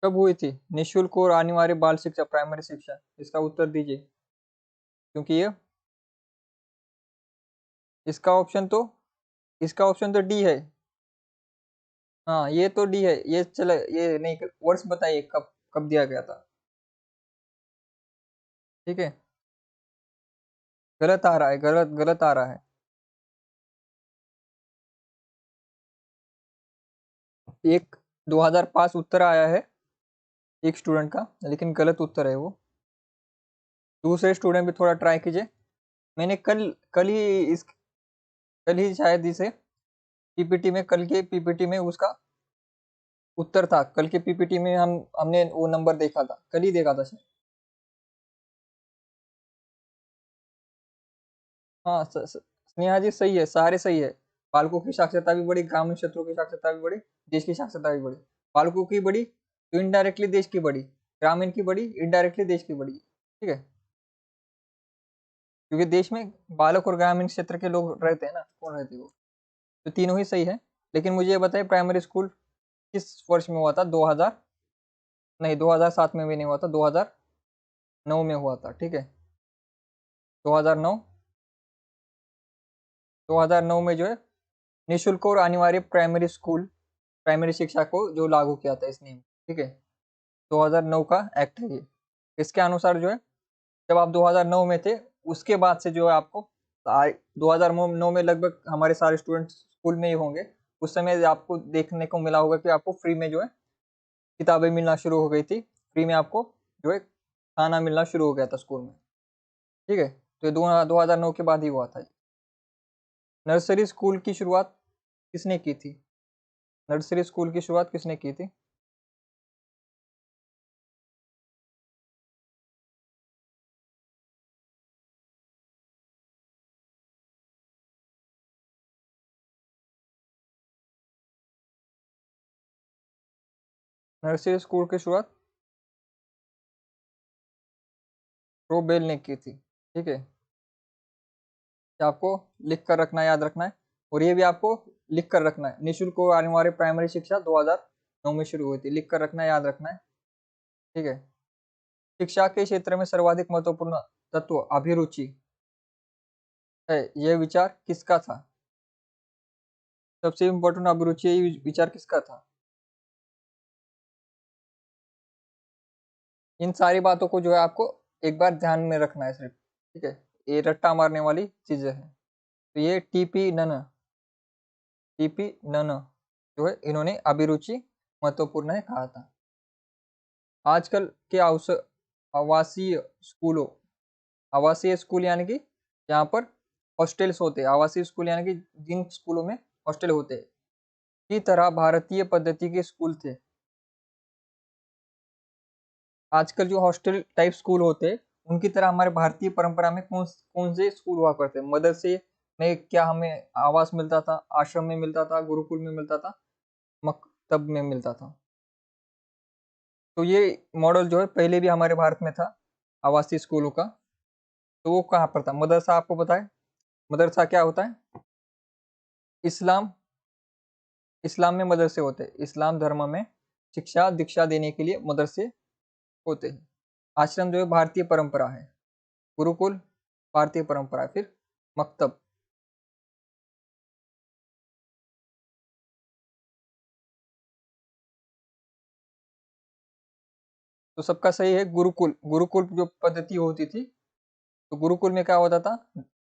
कब हुई थी निशुल्क और अनिवार्य बाल शिक्षा, प्राइमरी शिक्षा? इसका उत्तर दीजिए, क्योंकि ये इसका ऑप्शन तो इसका ऑप्शन तो डी है। हाँ ये तो डी है, ये चले, ये नहीं, वर्ष बताइए कब कब दिया गया था। ठीक है, गलत आ रहा है, गलत गलत आ रहा है। एक 2005 उत्तर आया है एक स्टूडेंट का, लेकिन गलत उत्तर है वो। दूसरे स्टूडेंट भी थोड़ा ट्राई कीजिए। मैंने कल कल ही इस कल ही शायद इसे पीपीटी में, कल के पीपीटी में उसका उत्तर था। कल के पीपीटी में हमने वो नंबर देखा था, कल ही देखा था शायद। हाँ स्नेहा जी सही है, सारे सही है। बालकों की साक्षरता भी बढ़ी, ग्रामीण क्षेत्रों की साक्षरता भी बढ़ी, देश की साक्षरता भी बढ़ी। बालकों की बढ़ी तो इनडायरेक्टली देश की बढ़ी, ग्रामीण की बढ़ी इनडायरेक्टली देश की बढ़ी। ठीक है, क्योंकि देश में बालक और ग्रामीण क्षेत्र के लोग रहते हैं ना, कौन रहते हैं वो, तो तीनों ही सही है। लेकिन मुझे ये बताइए, प्राइमरी स्कूल किस वर्ष में हुआ था? 2000 नहीं, 2007 में भी नहीं हुआ था, 2009 में हुआ था। ठीक है, 2009, 2009 में जो है निःशुल्क और अनिवार्य प्राइमरी स्कूल, प्राइमरी शिक्षा को जो लागू किया था इस नियम। ठीक है, 2009 का एक्ट है ये। इसके अनुसार जो है, जब आप 2009 में थे, उसके बाद से जो है आपको 2009 में लगभग हमारे सारे स्टूडेंट स्कूल में ही होंगे। उस समय आपको देखने को मिला होगा कि आपको फ्री में जो है किताबें मिलना शुरू हो गई थी, फ्री में आपको जो है खाना मिलना शुरू हो गया था स्कूल में। ठीक है, तो ये 2009 के बाद ही हुआ था। नर्सरी स्कूल की शुरुआत किसने की थी? नर्सरी स्कूल की शुरुआत किसने की थी? नर्सरी स्कूल की शुरुआत रोबेल ने की थी। ठीक है, ये आपको लिख कर रखना है, याद रखना है। और ये भी आपको लिख कर रखना है, निःशुल्क और अनिवार्य प्राइमरी शिक्षा 2009 में शुरू हुई थी, लिख कर रखना है, याद रखना है। ठीक है, शिक्षा के क्षेत्र में सर्वाधिक महत्वपूर्ण तत्व अभिरुचि है, यह विचार किसका था? सबसे इम्पोर्टेंट अभिरुचि, ये विचार किसका था? इन सारी बातों को जो है आपको एक बार ध्यान में रखना है सिर्फ। ठीक है, ये रट्टा मारने वाली चीजें हैं। तो ये टीपी नन जो है, इन्होंने अभिरुचि महत्वपूर्ण है कहा था। आजकल के आवासीय स्कूलों, आवासीय स्कूल यानी कि यहाँ पर हॉस्टल्स होते हैं, आवासीय स्कूल यानी कि जिन स्कूलों में हॉस्टल होते हैं, की तरह भारतीय पद्धति के स्कूल थे। आजकल जो हॉस्टल टाइप स्कूल होते हैं, उनकी तरह हमारे भारतीय परंपरा में कौन कौन से स्कूल हुआ करते हैं? मदरसे में क्या हमें आवास मिलता था, आश्रम में मिलता था, गुरुकुल में मिलता था, मकतब में मिलता था। तो ये मॉडल जो है पहले भी हमारे भारत में था, आवासीय स्कूलों का। तो वो कहाँ पर था? मदरसा आपको पता है, मदरसा क्या होता है? इस्लाम, इस्लाम में मदरसे होते हैं, इस्लाम धर्म में शिक्षा दीक्षा देने के लिए मदरसे होते हैं। आश्रम जो है भारतीय परंपरा है, गुरुकुल भारतीय परंपरा है, फिर मकतब। तो सबका सही है, गुरुकुल, गुरुकुल जो पद्धति होती थी। तो गुरुकुल में क्या होता था?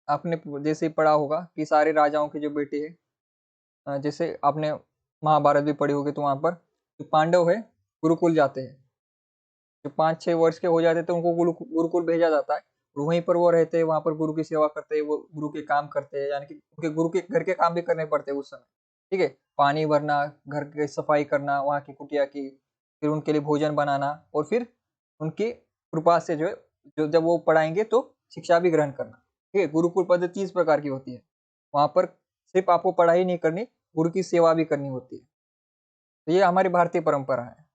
आपने जैसे ही पढ़ा होगा कि सारे राजाओं के जो बेटे हैं, जैसे आपने महाभारत भी पढ़ी होगी, तो वहां पर जो पांडव है गुरुकुल जाते हैं। जो 5-6 वर्ष के हो जाते थे उनको गुरुकुल भेजा जाता है, और वहीं पर वो रहते हैं, वहां पर गुरु की सेवा करते हैं, वो गुरु के काम करते हैं, यानी कि उनके गुरु के घर के काम भी करने पड़ते हैं उस समय। ठीक है, पानी भरना, घर की सफाई करना, वहाँ की कुटिया की, फिर उनके लिए भोजन बनाना, और फिर उनकी कृपा से जो है, जो जब वो पढ़ाएंगे तो शिक्षा भी ग्रहण करना। ठीक है, गुरुकुल पद्धति इस प्रकार की होती है। वहां पर सिर्फ आपको पढ़ाई नहीं करनी, गुरु की सेवा भी करनी होती है। तो ये हमारी भारतीय परंपरा है।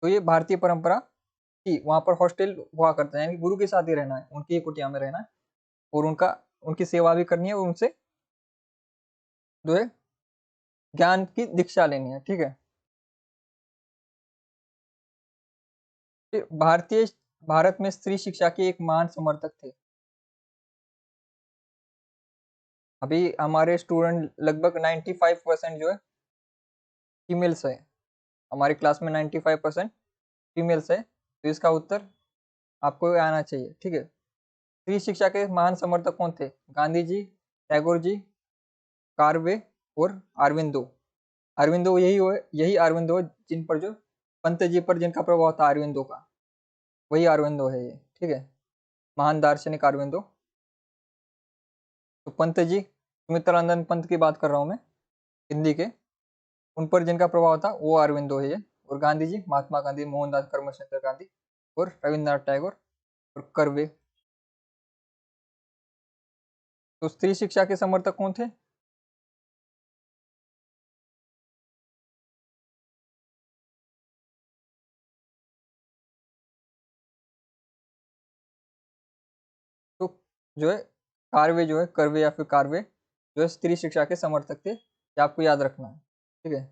तो ये भारतीय परंपरा थी, वहां पर हॉस्टल हुआ करते हैं, यानी गुरु के साथ ही रहना है, उनकी ही कुटिया में रहना है, और उनकी सेवा भी करनी है, और उनसे जो है ज्ञान की दीक्षा लेनी है। ठीक है, फिर भारत में स्त्री शिक्षा के एक महान समर्थक थे। अभी हमारे स्टूडेंट लगभग 95% जो है फीमेल्स है। हमारी क्लास में 95% फीमेल्स है, तो इसका उत्तर आपको आना चाहिए। ठीक है। स्त्री शिक्षा के महान समर्थक कौन थे? गांधी जी, टैगोर जी, कार्वे और अरविंदो। अरविंदो यही अरविंदो जिन पर जो पंत जी पर जिनका प्रभाव था अरविंदो का, वही अरविंदो है ये। ठीक है, महान दार्शनिक अरविंदो। तो पंत जी, सुमित्रानंद पंत की बात कर रहा हूँ मैं, हिंदी के, उन पर जिनका प्रभाव था वो अरविंदो है ये। और गांधी जी, महात्मा गांधी, मोहनदास करमचंद गांधी और रविन्द्रनाथ टैगोर और कर्वे। तो स्त्री शिक्षा के समर्थक कौन थे? तो जो है कार्वे, जो है कर्वे या फिर कार्वे, जो है स्त्री शिक्षा के समर्थक थे, ये आपको याद रखना है। ठीक है।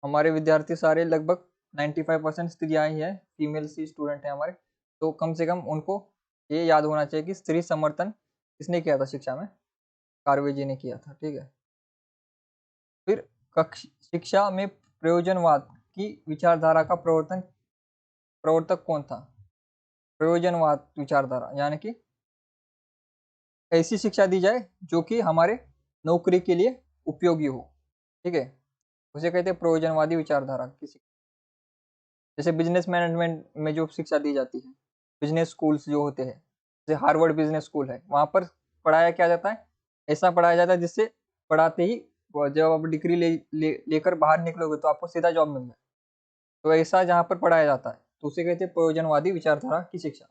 हमारे विद्यार्थी सारे लगभग 95% स्त्रियां ही है, फीमेल्स ही स्टूडेंट हैं हमारे, तो कम से कम उनको ये याद होना चाहिए कि स्त्री समर्थन किसने किया था शिक्षा में? कार्वे जी ने किया था। ठीक है। फिर कक्ष शिक्षा में प्रयोजनवाद की विचारधारा का प्रवर्तक कौन था? प्रयोजनवाद विचारधारा यानी कि ऐसी शिक्षा दी जाए जो कि हमारे नौकरी के लिए उपयोगी हो। ठीक है, उसे कहते हैं प्रयोजनवादी विचारधारा की शिक्षा। जैसे बिजनेस मैनेजमेंट में जो शिक्षा दी जाती है, बिजनेस स्कूल्स जो होते हैं, जैसे हार्वर्ड बिजनेस स्कूल है, वहाँ पर पढ़ाया क्या जाता है? ऐसा पढ़ाया जाता है जिससे पढ़ाते ही जब आप डिग्री लेकर बाहर निकलोगे तो आपको सीधा जॉब मिल जाए। तो ऐसा जहाँ पर पढ़ाया जाता है तो उसे कहते हैं प्रयोजनवादी विचारधारा की शिक्षा।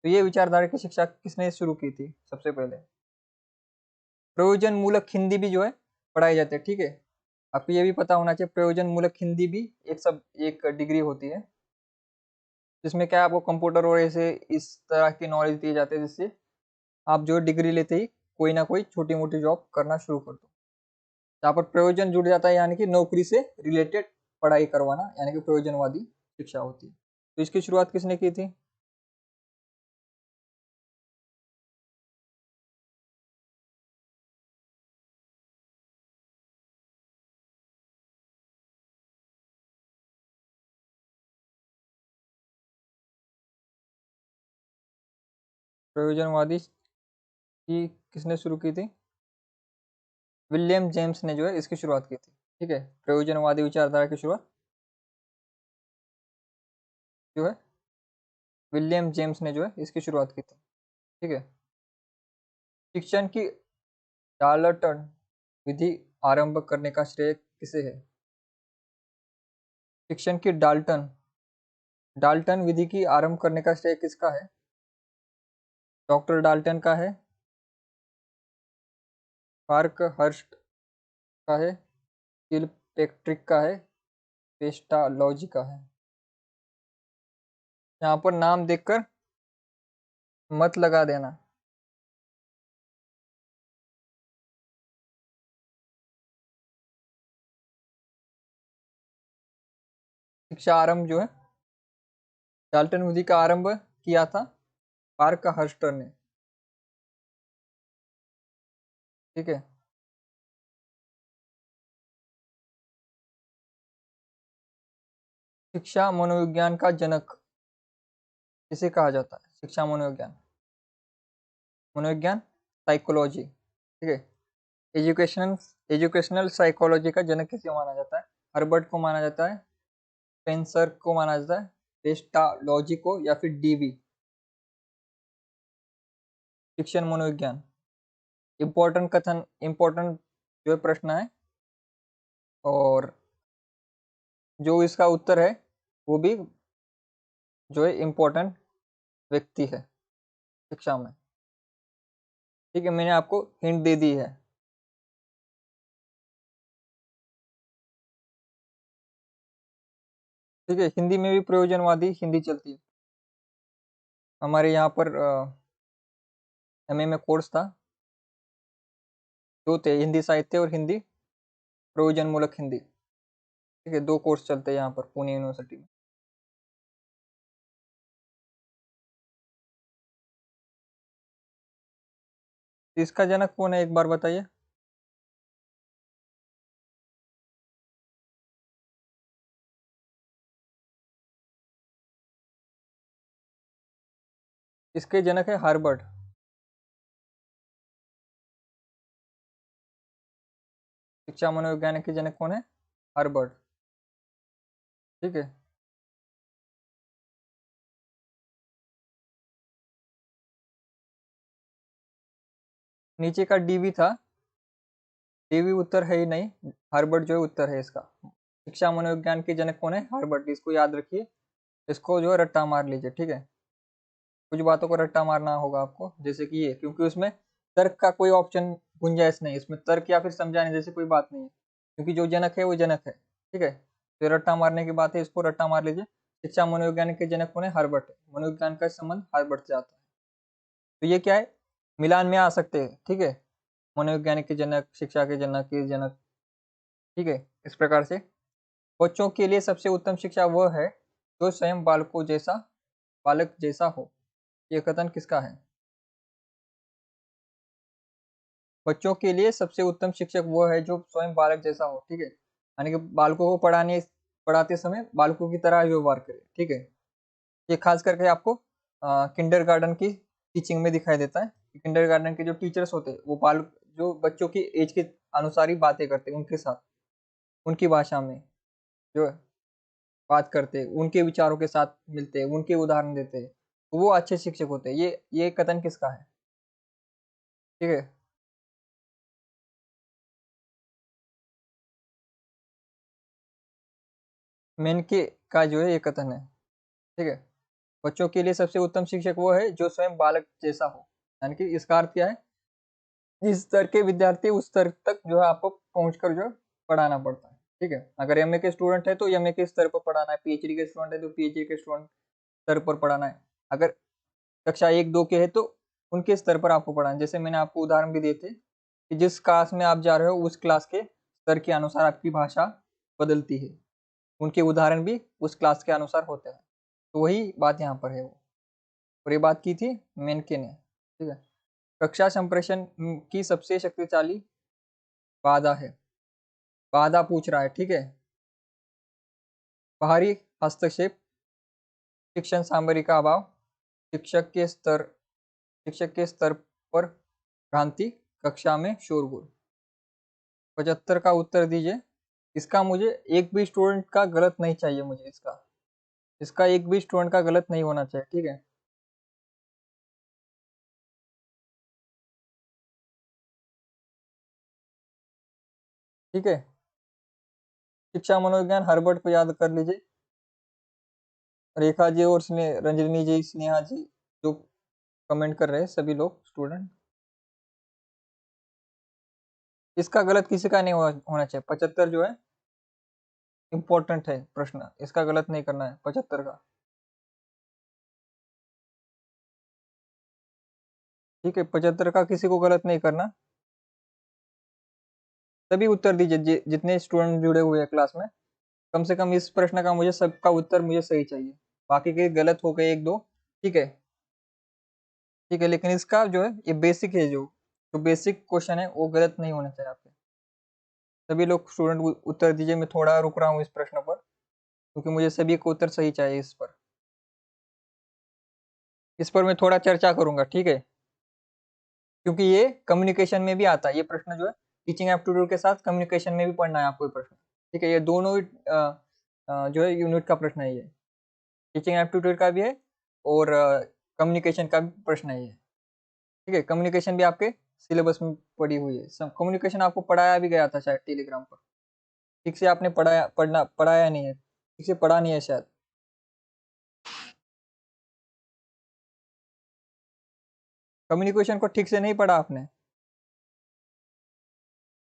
तो ये विचारधारा की शिक्षा किसने शुरू की थी सबसे पहले? प्रयोजन मूलक हिंदी भी जो है पढ़ाई जाती है। ठीक है, आपको ये भी पता होना चाहिए प्रयोजन मूलक हिंदी भी एक डिग्री होती है, जिसमें क्या है, आपको कंप्यूटर और ऐसे इस तरह की नॉलेज दी जाती है जिससे आप जो डिग्री लेते ही कोई ना कोई छोटी मोटी जॉब करना शुरू कर दो। यहाँ पर प्रयोजन जुड़ जाता है, यानी कि नौकरी से रिलेटेड पढ़ाई करवाना, यानी कि प्रयोजनवादी शिक्षा होती है। तो इसकी शुरुआत किसने की थी? प्रयोजनवादी की किसने शुरू की थी? विलियम जेम्स ने जो है इसकी शुरुआत की थी। ठीक है, प्रयोजनवादी विचारधारा की शुरुआत जो है विलियम जेम्स ने जो है इसकी शुरुआत की थी। ठीक है। शिक्षण की डाल्टन विधि आरंभ करने का श्रेय किसे है? शिक्षण की डाल्टन डाल्टन विधि की आरंभ करने का श्रेय किसका है? डॉक्टर डाल्टन का है, पार्क हर्स्ट का है, किलपैट्रिक का है, पेस्टालॉजी का है? यहाँ पर नाम देखकर मत लगा देना। शिक्षा आरंभ जो है डाल्टन विधि का आरंभ किया था पार्क हर्स्टर ने। ठीक है। शिक्षा मनोविज्ञान का जनक किसे कहा जाता है? शिक्षा मनोविज्ञान, मनोविज्ञान, साइकोलॉजी। ठीक है। एजुकेशनल एजुकेशनल साइकोलॉजी का जनक किसे माना जाता है? हर्बर्ट को माना जाता है, स्पेंसर को माना जाता है, पेस्टालॉजी को, या फिर डीवी? शिक्षण मनोविज्ञान। इंपॉर्टेंट कथन, इंपॉर्टेंट जो है प्रश्न है, और जो इसका उत्तर है वो भी जो है इम्पोर्टेंट व्यक्ति है शिक्षा में। ठीक है, मैंने आपको हिंट दे दी है। ठीक है, हिंदी में भी प्रयोजनवादी हिंदी चलती है। हमारे यहाँ पर एमए में कोर्स था, दो थे, हिंदी साहित्य और हिंदी प्रयोजन मूलक हिंदी। ठीक है, दो कोर्स चलते हैं यहाँ पर पुणे यूनिवर्सिटी में। तो इसका जनक कौन है एक बार बताइए? इसके जनक है हर्बर्ट। शिक्षा मनोविज्ञान के जनक कौन है? हर्बर्ट। ठीक है। नीचे का डीवी था, डीवी उत्तर है ही नहीं, हर्बर्ट जो है उत्तर है इसका। शिक्षा मनोविज्ञान के जनक कौन है? हर्बर्ट। इसको याद रखिए, इसको जो है रट्टा मार लीजिए। ठीक है, कुछ बातों को रट्टा मारना होगा आपको, जैसे कि ये, क्योंकि उसमें तर्क का कोई ऑप्शन गुंजाइश नहीं, इसमें तर्क या फिर समझाने जैसी कोई बात नहीं है, क्योंकि जो जनक है वो जनक है। ठीक है, तो ये रट्टा मारने की बात है, इसको रट्टा मार लीजिए। शिक्षा मनोविज्ञान के जनक कौन है? हर्बर्ट है। मनोविज्ञान का संबंध हर्बर्ट से आता है। तो ये क्या है, मिलान में आ सकते हैं। ठीक है, मनोविज्ञान के जनक, शिक्षा के जनक, के जनक। ठीक है, इस प्रकार से बच्चों के लिए सबसे उत्तम शिक्षा वह है जो स्वयं बालक जैसा हो। ये कथन किसका है? बच्चों के लिए सबसे उत्तम शिक्षक वो है जो स्वयं बालक जैसा हो। ठीक है, यानी कि बालकों को पढ़ाते समय बालकों की तरह व्यवहार करे। ठीक है, ये खास करके आपको किंडर गार्डन की टीचिंग में दिखाई देता है। किंडर गार्डन के जो टीचर्स होते हैं वो जो बच्चों की एज के अनुसार ही बातें करते हैं, उनके साथ, उनकी भाषा में जो बात करते हैं, उनके विचारों के साथ मिलते हैं, उनके उदाहरण देते हैं, तो वो अच्छे शिक्षक होते हैं। ये कथन किसका है? ठीक है, मेनके का जो है ये कथन है। ठीक है, बच्चों के लिए सबसे उत्तम शिक्षक वो है जो स्वयं बालक जैसा हो। यानी कि इसका अर्थ क्या है, जिस स्तर के विद्यार्थी उस स्तर तक जो है आपको पहुंचकर जो है पढ़ाना पड़ता है। ठीक है, अगर एमए के स्टूडेंट है तो एमए के स्तर पर पढ़ाना है, पीएचडी के स्टूडेंट है तो पीएचडी के स्टूडेंट स्तर पर पढ़ाना है, अगर कक्षा 1-2 के है तो उनके स्तर पर आपको पढ़ाना है। जैसे मैंने आपको उदाहरण भी दिए थे कि जिस क्लास में आप जा रहे हो उस क्लास के स्तर के अनुसार आपकी भाषा बदलती है, उनके उदाहरण भी उस क्लास के अनुसार होते हैं। तो वही बात यहाँ पर है वो, और ये बात की थी मेनके ने। ठीक है, कक्षा संप्रेषण की सबसे शक्तिशाली बाधा है, बाधा पूछ रहा है। ठीक है, बाहरी हस्तक्षेप, शिक्षण सामग्री का अभाव, शिक्षक के स्तर शिक्षक के स्तर पर भ्रांति, कक्षा में शोरगुल। 75 का उत्तर दीजिए। इसका मुझे एक भी स्टूडेंट का गलत नहीं चाहिए, मुझे इसका इसका एक भी स्टूडेंट का गलत नहीं होना चाहिए। ठीक है, ठीक है, शिक्षा मनोविज्ञान हर्बर्ट को याद कर लीजिए। रेखा जी और रंजनी जी, स्नेहा जी, जो कमेंट कर रहे हैं सभी लोग स्टूडेंट, इसका गलत किसी का नहीं होना चाहिए। 75 जो है इम्पोर्टेंट है प्रश्न, इसका गलत नहीं करना है 75 का। ठीक है, 75 का किसी को गलत नहीं करना। सभी उत्तर दीजिए, जितने स्टूडेंट जुड़े हुए हैं क्लास में, कम से कम इस प्रश्न का मुझे सबका उत्तर मुझे सही चाहिए, बाकी के गलत हो गए 1-2। ठीक है, ठीक है, लेकिन इसका जो है ये बेसिक है, जो जो बेसिक क्वेश्चन है वो गलत नहीं होना चाहिए आपके। सभी लोग स्टूडेंट उत्तर दीजिए। मैं थोड़ा रुक रहा हूँ इस प्रश्न पर, क्योंकि मुझे सभी को उत्तर सही चाहिए। इस पर मैं थोड़ा चर्चा करूंगा। ठीक है, क्योंकि ये कम्युनिकेशन में भी आता है, ये प्रश्न जो है टीचिंग एप्टीट्यूड के साथ कम्युनिकेशन में भी पढ़ना है आपको ये प्रश्न। ठीक है, ये दोनों ही जो है यूनिट का प्रश्न है ये, टीचिंग एप्टीट्यूड का भी है और कम्युनिकेशन का भी प्रश्न है ये। ठीक है, कम्युनिकेशन भी आपके सिलेबस में पड़ी हुई है, कम्युनिकेशन आपको पढ़ाया भी गया था शायद टेलीग्राम पर। ठीक से आपने पढ़ाया नहीं है, ठीक से पढ़ा नहीं है शायद। कम्युनिकेशन को ठीक से नहीं पढ़ा आपने।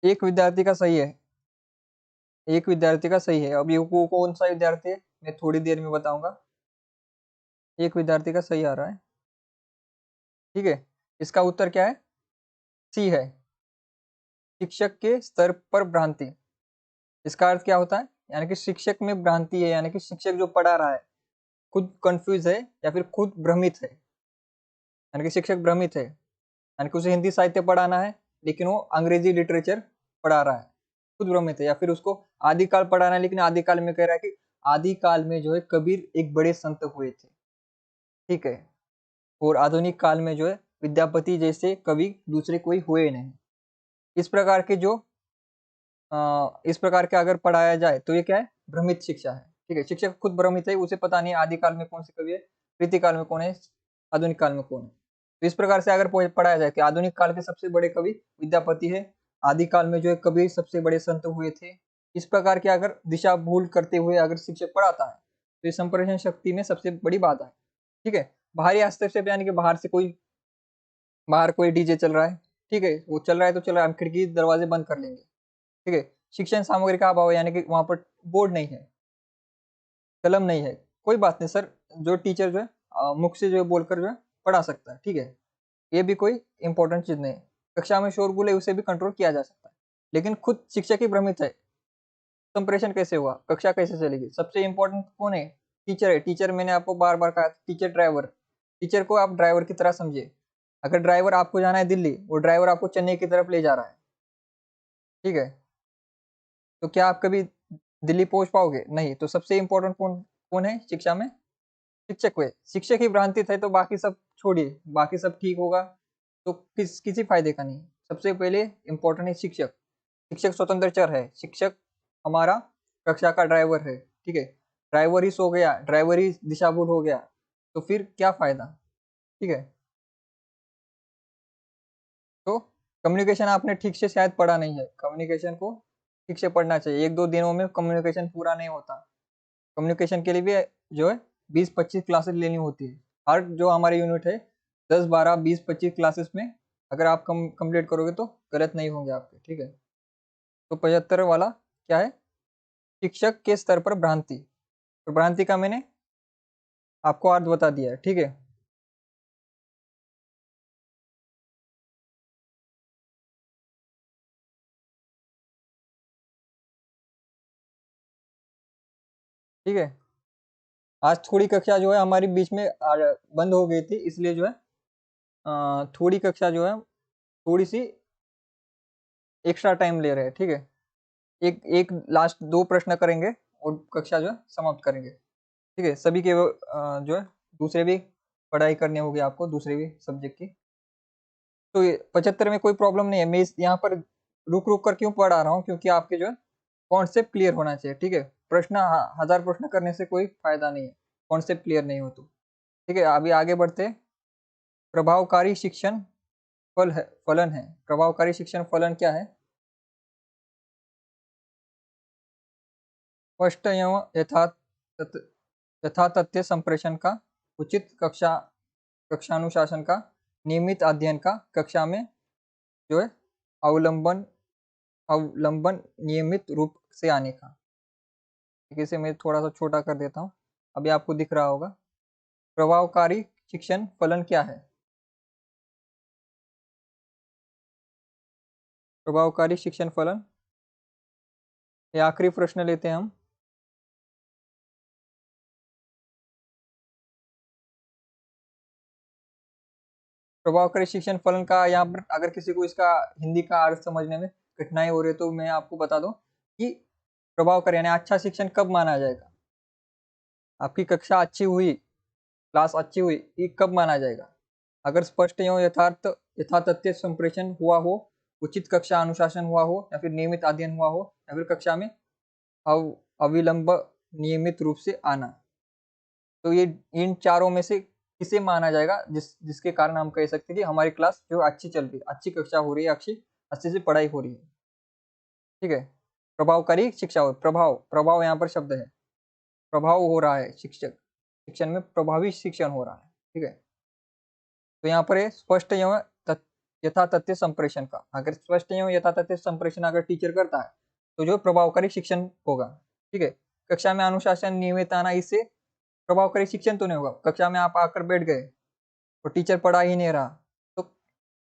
एक विद्यार्थी का सही है, एक विद्यार्थी का सही है। अब ये वो कौन सा विद्यार्थी है मैं थोड़ी देर में बताऊंगा। एक विद्यार्थी का सही आ रहा है। ठीक है, इसका उत्तर क्या है? सी है, शिक्षक के स्तर पर भ्रांति। इसका अर्थ क्या होता है, यानी कि शिक्षक में भ्रांति है, यानी कि शिक्षक जो पढ़ा रहा है खुद कंफ्यूज है या फिर खुद भ्रमित है। यानी कि शिक्षक भ्रमित है, यानी कि उसे हिंदी साहित्य पढ़ाना है लेकिन वो अंग्रेजी लिटरेचर पढ़ा रहा है, खुद भ्रमित है। या फिर उसको आदिकाल पढ़ाना है लेकिन आदिकाल में कह रहा है कि आदिकाल में जो है कबीर एक बड़े संत हुए थे। ठीक है, और आधुनिक काल में जो है विद्यापति जैसे कवि दूसरे कोई हुए नहीं। इस प्रकार के जो इस प्रकार के अगर पढ़ाया जाए तो ये क्या है, भ्रमित शिक्षा है। ठीक है, शिक्षक खुद भ्रमित है, उसे पता नहीं आदिकाल में कौन से कवि है, प्रीतिकाल में कौन है, आधुनिक काल में कौन है। तो इस प्रकार से अगर पढ़ाया जाए कि आधुनिक काल के सबसे बड़े कवि विद्यापति है, आदिकाल में जो है कवि सबसे बड़े संत हुए थे, इस प्रकार के अगर दिशा भूल करते हुए अगर शिक्षक पढ़ाता है तो ये संप्रेषण शक्ति में सबसे बड़ी बात है। ठीक है, बाहरी हस्तक्षेप यानी कि बाहर कोई डीजे चल रहा है, ठीक है, वो चल रहा है तो चल रहा है, हम खिड़की दरवाजे बंद कर लेंगे। ठीक है, शिक्षण सामग्री का अभाव है, यानी कि वहां पर बोर्ड नहीं है, कलम नहीं है, कोई बात नहीं सर, जो टीचर जो है मुख से जो है बोलकर जो है पढ़ा सकता है। ठीक है, ये भी कोई इंपॉर्टेंट चीज नहीं है। कक्षा में शोरगुल है उसे भी कंट्रोल किया जा सकता है, लेकिन खुद शिक्षक ही भ्रमित है, संप्रेषण कैसे हुआ, कक्षा कैसे चलेगी। सबसे इंपॉर्टेंट कौन है, टीचर है। टीचर मैंने आपको बार बार कहा, टीचर ड्राइवर, टीचर को आप ड्राइवर की तरह समझिए। अगर ड्राइवर आपको जाना है दिल्ली, वो ड्राइवर आपको चेन्नई की तरफ ले जा रहा है, ठीक है, तो क्या आप कभी दिल्ली पहुंच पाओगे, नहीं। तो सबसे इंपॉर्टेंट कौन कौन है शिक्षा में, शिक्षक हुए। शिक्षक ही भ्रांतित है तो बाकी सब छोड़िए, बाकी सब ठीक होगा तो किसी फायदे का नहीं। सबसे पहले इंपॉर्टेंट है शिक्षक। शिक्षक स्वतंत्र चर है, शिक्षक हमारा कक्षा का ड्राइवर है। ठीक है, ड्राइवर ही सो गया, ड्राइवर ही दिशा भूल हो गया तो फिर क्या फायदा। ठीक है, तो कम्युनिकेशन आपने ठीक से शायद पढ़ा नहीं है, कम्युनिकेशन को ठीक से पढ़ना चाहिए। एक दो दिनों में कम्युनिकेशन पूरा नहीं होता, कम्युनिकेशन के लिए भी जो है 20-25 क्लासेस लेनी होती है। हर जो हमारे यूनिट है 10-12-20-25 क्लासेस में अगर आप कंप्लीट करोगे तो गलत नहीं होंगे आपके। ठीक है, तो 75 वाला क्या है, शिक्षक के स्तर पर भ्रांति। तो भ्रांति का मैंने आपको अर्थ बता दिया है। ठीक है, ठीक है, आज थोड़ी कक्षा जो है हमारी बीच में बंद हो गई थी, इसलिए जो है थोड़ी कक्षा जो है थोड़ी सी एक्स्ट्रा टाइम ले रहे हैं। ठीक है, एक एक लास्ट दो प्रश्न करेंगे और कक्षा जो है समाप्त करेंगे। ठीक है, सभी के जो है दूसरे भी पढ़ाई करनी होगी आपको, दूसरे भी सब्जेक्ट की। तो ये 75 में कोई प्रॉब्लम नहीं है, मैं यहाँ पर रुक रुक कर क्यों पढ़ा रहा हूँ, क्योंकि आपके जो है कॉन्सेप्ट क्लियर होना चाहिए। ठीक है, प्रश्न 1000 प्रश्न करने से कोई फायदा नहीं है, कॉन्सेप्ट क्लियर नहीं हो तो। ठीक है, अभी आगे बढ़ते। प्रभावकारी शिक्षण फलन है। प्रभावकारी शिक्षण फलन क्या है, स्पष्ट एवं यथातथ्य संप्रेषण का, उचित कक्षानुशासन का, नियमित अध्ययन का, कक्षा में जो है अवलंबन अवलंबन नियमित रूप से आने का। ठीक है, इसे मैं थोड़ा सा छोटा कर देता हूँ, अभी आपको दिख रहा होगा। प्रभावकारी शिक्षण फलन क्या है, प्रभावकारी शिक्षण फलन, ये आखिरी प्रश्न लेते हैं हम। प्रभावकारी शिक्षण फलन का यहाँ पर अगर किसी को इसका हिंदी का अर्थ समझने में कठिनाई हो रही है तो मैं आपको बता दूं कि प्रभावकारी यानी अच्छा शिक्षण कब माना जाएगा, आपकी कक्षा अच्छी हुई, क्लास अच्छी हुई, ये कब माना जाएगा, अगर स्पष्ट एवं यथातथ्य संप्रेषण हुआ हो, उचित कक्षा अनुशासन हुआ हो, या फिर नियमित अध्ययन हुआ हो, या फिर कक्षा में अविलंब नियमित रूप से आना। तो ये इन चारों में से किसे माना जाएगा, जिसके कारण हम कह सकते हैं कि हमारी क्लास जो अच्छी चल रही है, अच्छी कक्षा हो रही है, अच्छे से पढ़ाई हो रही है। ठीक है, प्रभावकारी शिक्षा हो, प्रभाव प्रभाव यहाँ पर शब्द है, प्रभाव हो रहा है शिक्षण में प्रभावी शिक्षण हो रहा है। ठीक है, तो यहाँ पर है स्पष्ट एवं यथातथ्य संप्रेषण का। अगर स्पष्ट एवं यथातथ्य संप्रेषण अगर टीचर करता है तो जो प्रभावकारी शिक्षण होगा। ठीक है, कक्षा में अनुशासन नियमित आना, इससे प्रभावकारी शिक्षण तो नहीं होगा। कक्षा में आप आकर बैठ गए और टीचर पढ़ा ही नहीं रहा तो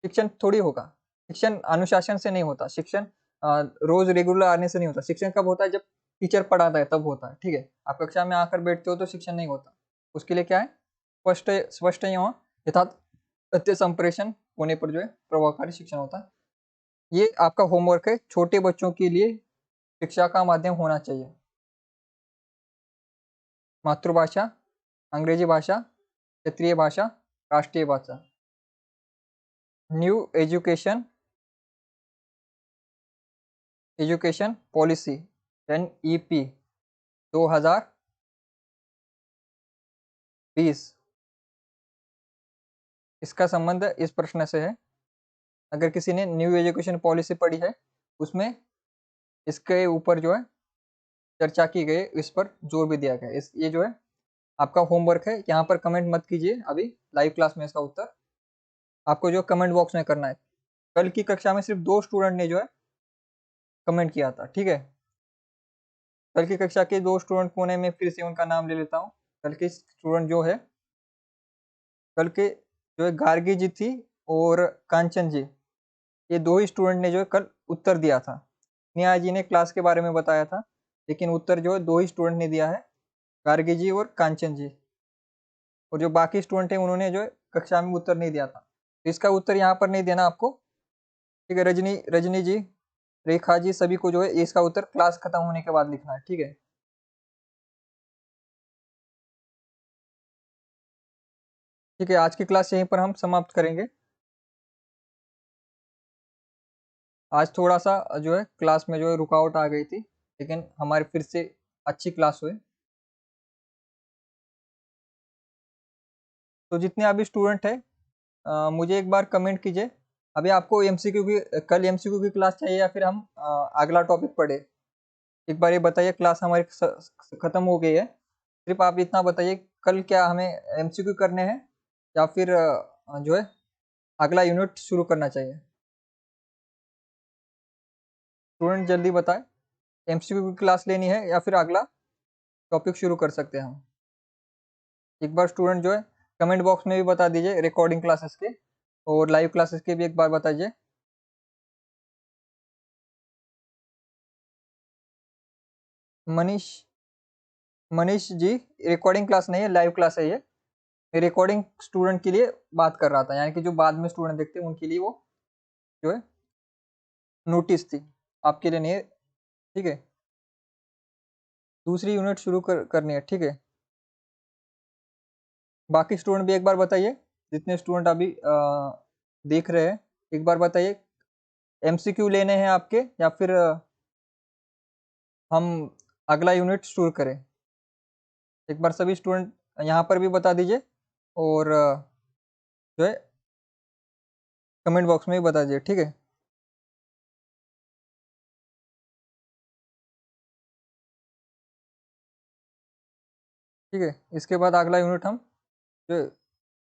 शिक्षण थोड़ी होगा। शिक्षण अनुशासन से नहीं होता, शिक्षण रोज रेगुलर आने से नहीं होता। शिक्षण कब होता है, जब टीचर पढ़ाता है तब होता है। ठीक है, आप कक्षा में आकर बैठते हो तो शिक्षण नहीं होता। उसके लिए क्या है, स्पष्ट स्पष्ट एवं यथातथ्य संप्रेषण होने पर जो है प्रभावकारी शिक्षण होता है। ये आपका होमवर्क है, छोटे बच्चों के लिए शिक्षा का माध्यम होना चाहिए मातृभाषा, अंग्रेजी भाषा, क्षेत्रीय भाषा, राष्ट्रीय भाषा। न्यू एजुकेशन पॉलिसी NEP 2020, इसका संबंध इस प्रश्न से है। अगर किसी ने न्यू एजुकेशन पॉलिसी पढ़ी है, उसमें इसके ऊपर जो है चर्चा की गई, इस पर जोर भी दिया गया। इस ये जो है आपका होमवर्क है, यहाँ पर कमेंट मत कीजिए अभी लाइव क्लास में, इसका उत्तर आपको जो कमेंट बॉक्स में करना है। कल की कक्षा में सिर्फ 2 स्टूडेंट ने जो है कमेंट किया था, ठीक है। कल की कक्षा के 2 स्टूडेंट कौन है, मैं फिर से उनका नाम ले लेता हूँ। कल के स्टूडेंट जो है, कल के जो है गार्गी जी थी और कांचन जी, ये 2 ही स्टूडेंट ने जो है कल उत्तर दिया था। नेहा जी ने क्लास के बारे में बताया था, लेकिन उत्तर जो है 2 ही स्टूडेंट ने दिया है, गार्गी जी और कांचन जी। और जो बाकी स्टूडेंट है, उन्होंने जो है कक्षा में उत्तर नहीं दिया था। तो इसका उत्तर यहाँ पर नहीं देना आपको, ठीक है। रजनी जी, रेखा जी, सभी को जो है इसका उत्तर क्लास खत्म होने के बाद लिखना है, ठीक है। ठीक है, आज की क्लास यहीं पर हम समाप्त करेंगे। आज थोड़ा सा जो है क्लास में जो है रुकावट आ गई थी, लेकिन हमारी फिर से अच्छी क्लास हुई। तो जितने अभी स्टूडेंट है, मुझे एक बार कमेंट कीजिए, अभी आपको एमसीक्यू की, कल एमसीक्यू की क्लास चाहिए या फिर हम अगला टॉपिक पढ़े। एक बार ये बताइए, क्लास हमारी खत्म हो गई है, सिर्फ आप इतना बताइए, कल क्या हमें एमसीक्यू करने हैं या फिर जो है अगला यूनिट शुरू करना चाहिए। स्टूडेंट जल्दी बताएं, एमसीक्यू की क्लास लेनी है या फिर अगला टॉपिक शुरू कर सकते हैं हम। एक बार स्टूडेंट जो है कमेंट बॉक्स में भी बता दीजिए, रिकॉर्डिंग क्लासेस के और लाइव क्लासेस के भी एक बार बताइए। मनीष मनीष जी, रिकॉर्डिंग क्लास नहीं है, लाइव क्लास है ये। रिकॉर्डिंग स्टूडेंट के लिए बात कर रहा था, यानी कि जो बाद में स्टूडेंट देखते हैं उनके लिए वो जो है नोटिस थी, आपके लिए नहीं है, ठीक है। दूसरी यूनिट शुरू करनी है, ठीक है। बाकी स्टूडेंट भी एक बार बताइए, जितने स्टूडेंट अभी देख रहे हैं, एक बार बताइए, एमसीक्यू लेने हैं आपके या फिर हम अगला यूनिट शुरू करें। एक बार सभी स्टूडेंट यहाँ पर भी बता दीजिए और जो है कमेंट बॉक्स में भी बता दीजिए, ठीक है। ठीक है, इसके बाद अगला यूनिट हम जो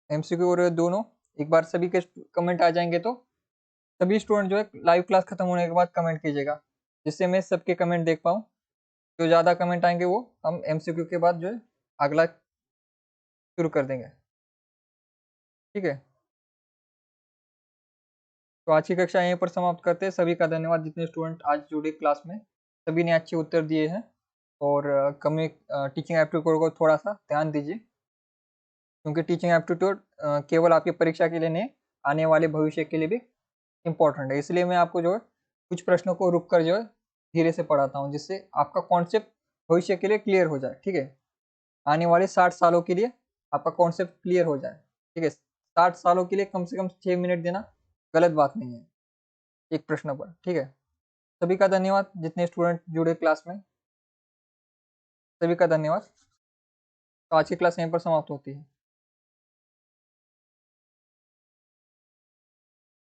एमसीक्यू और दोनों, एक बार सभी के कमेंट आ जाएंगे तो सभी स्टूडेंट जो है लाइव क्लास खत्म होने के बाद कमेंट कीजिएगा, जिससे मैं सबके कमेंट देख पाऊँ। जो ज़्यादा कमेंट आएंगे वो हम एमसीक्यू के बाद जो है अगला शुरू कर देंगे, ठीक है। तो आज की कक्षा यहीं पर समाप्त करते हैं। सभी का धन्यवाद, जितने स्टूडेंट आज जुड़े क्लास में, सभी ने अच्छे उत्तर दिए हैं। और कमी टीचिंग एप्टीट्यूड को थोड़ा सा ध्यान दीजिए, क्योंकि टीचिंग एप्टीट्यूड केवल आपकी परीक्षा के लिए नहीं, आने वाले भविष्य के लिए भी इम्पोर्टेंट है। इसलिए मैं आपको जो है कुछ प्रश्नों को रुक कर जो है धीरे से पढ़ाता हूँ, जिससे आपका कॉन्सेप्ट भविष्य के लिए क्लियर हो जाए, ठीक है। आने वाले 60 सालों के लिए आपका कॉन्सेप्ट क्लियर हो जाए, ठीक है। 60 सालों के लिए कम से कम 6 मिनट देना गलत बात नहीं है एक प्रश्न पर, ठीक है। सभी का धन्यवाद, जितने स्टूडेंट जुड़े क्लास में, सभी का धन्यवाद। तो आज की क्लास यहीं पर समाप्त होती है।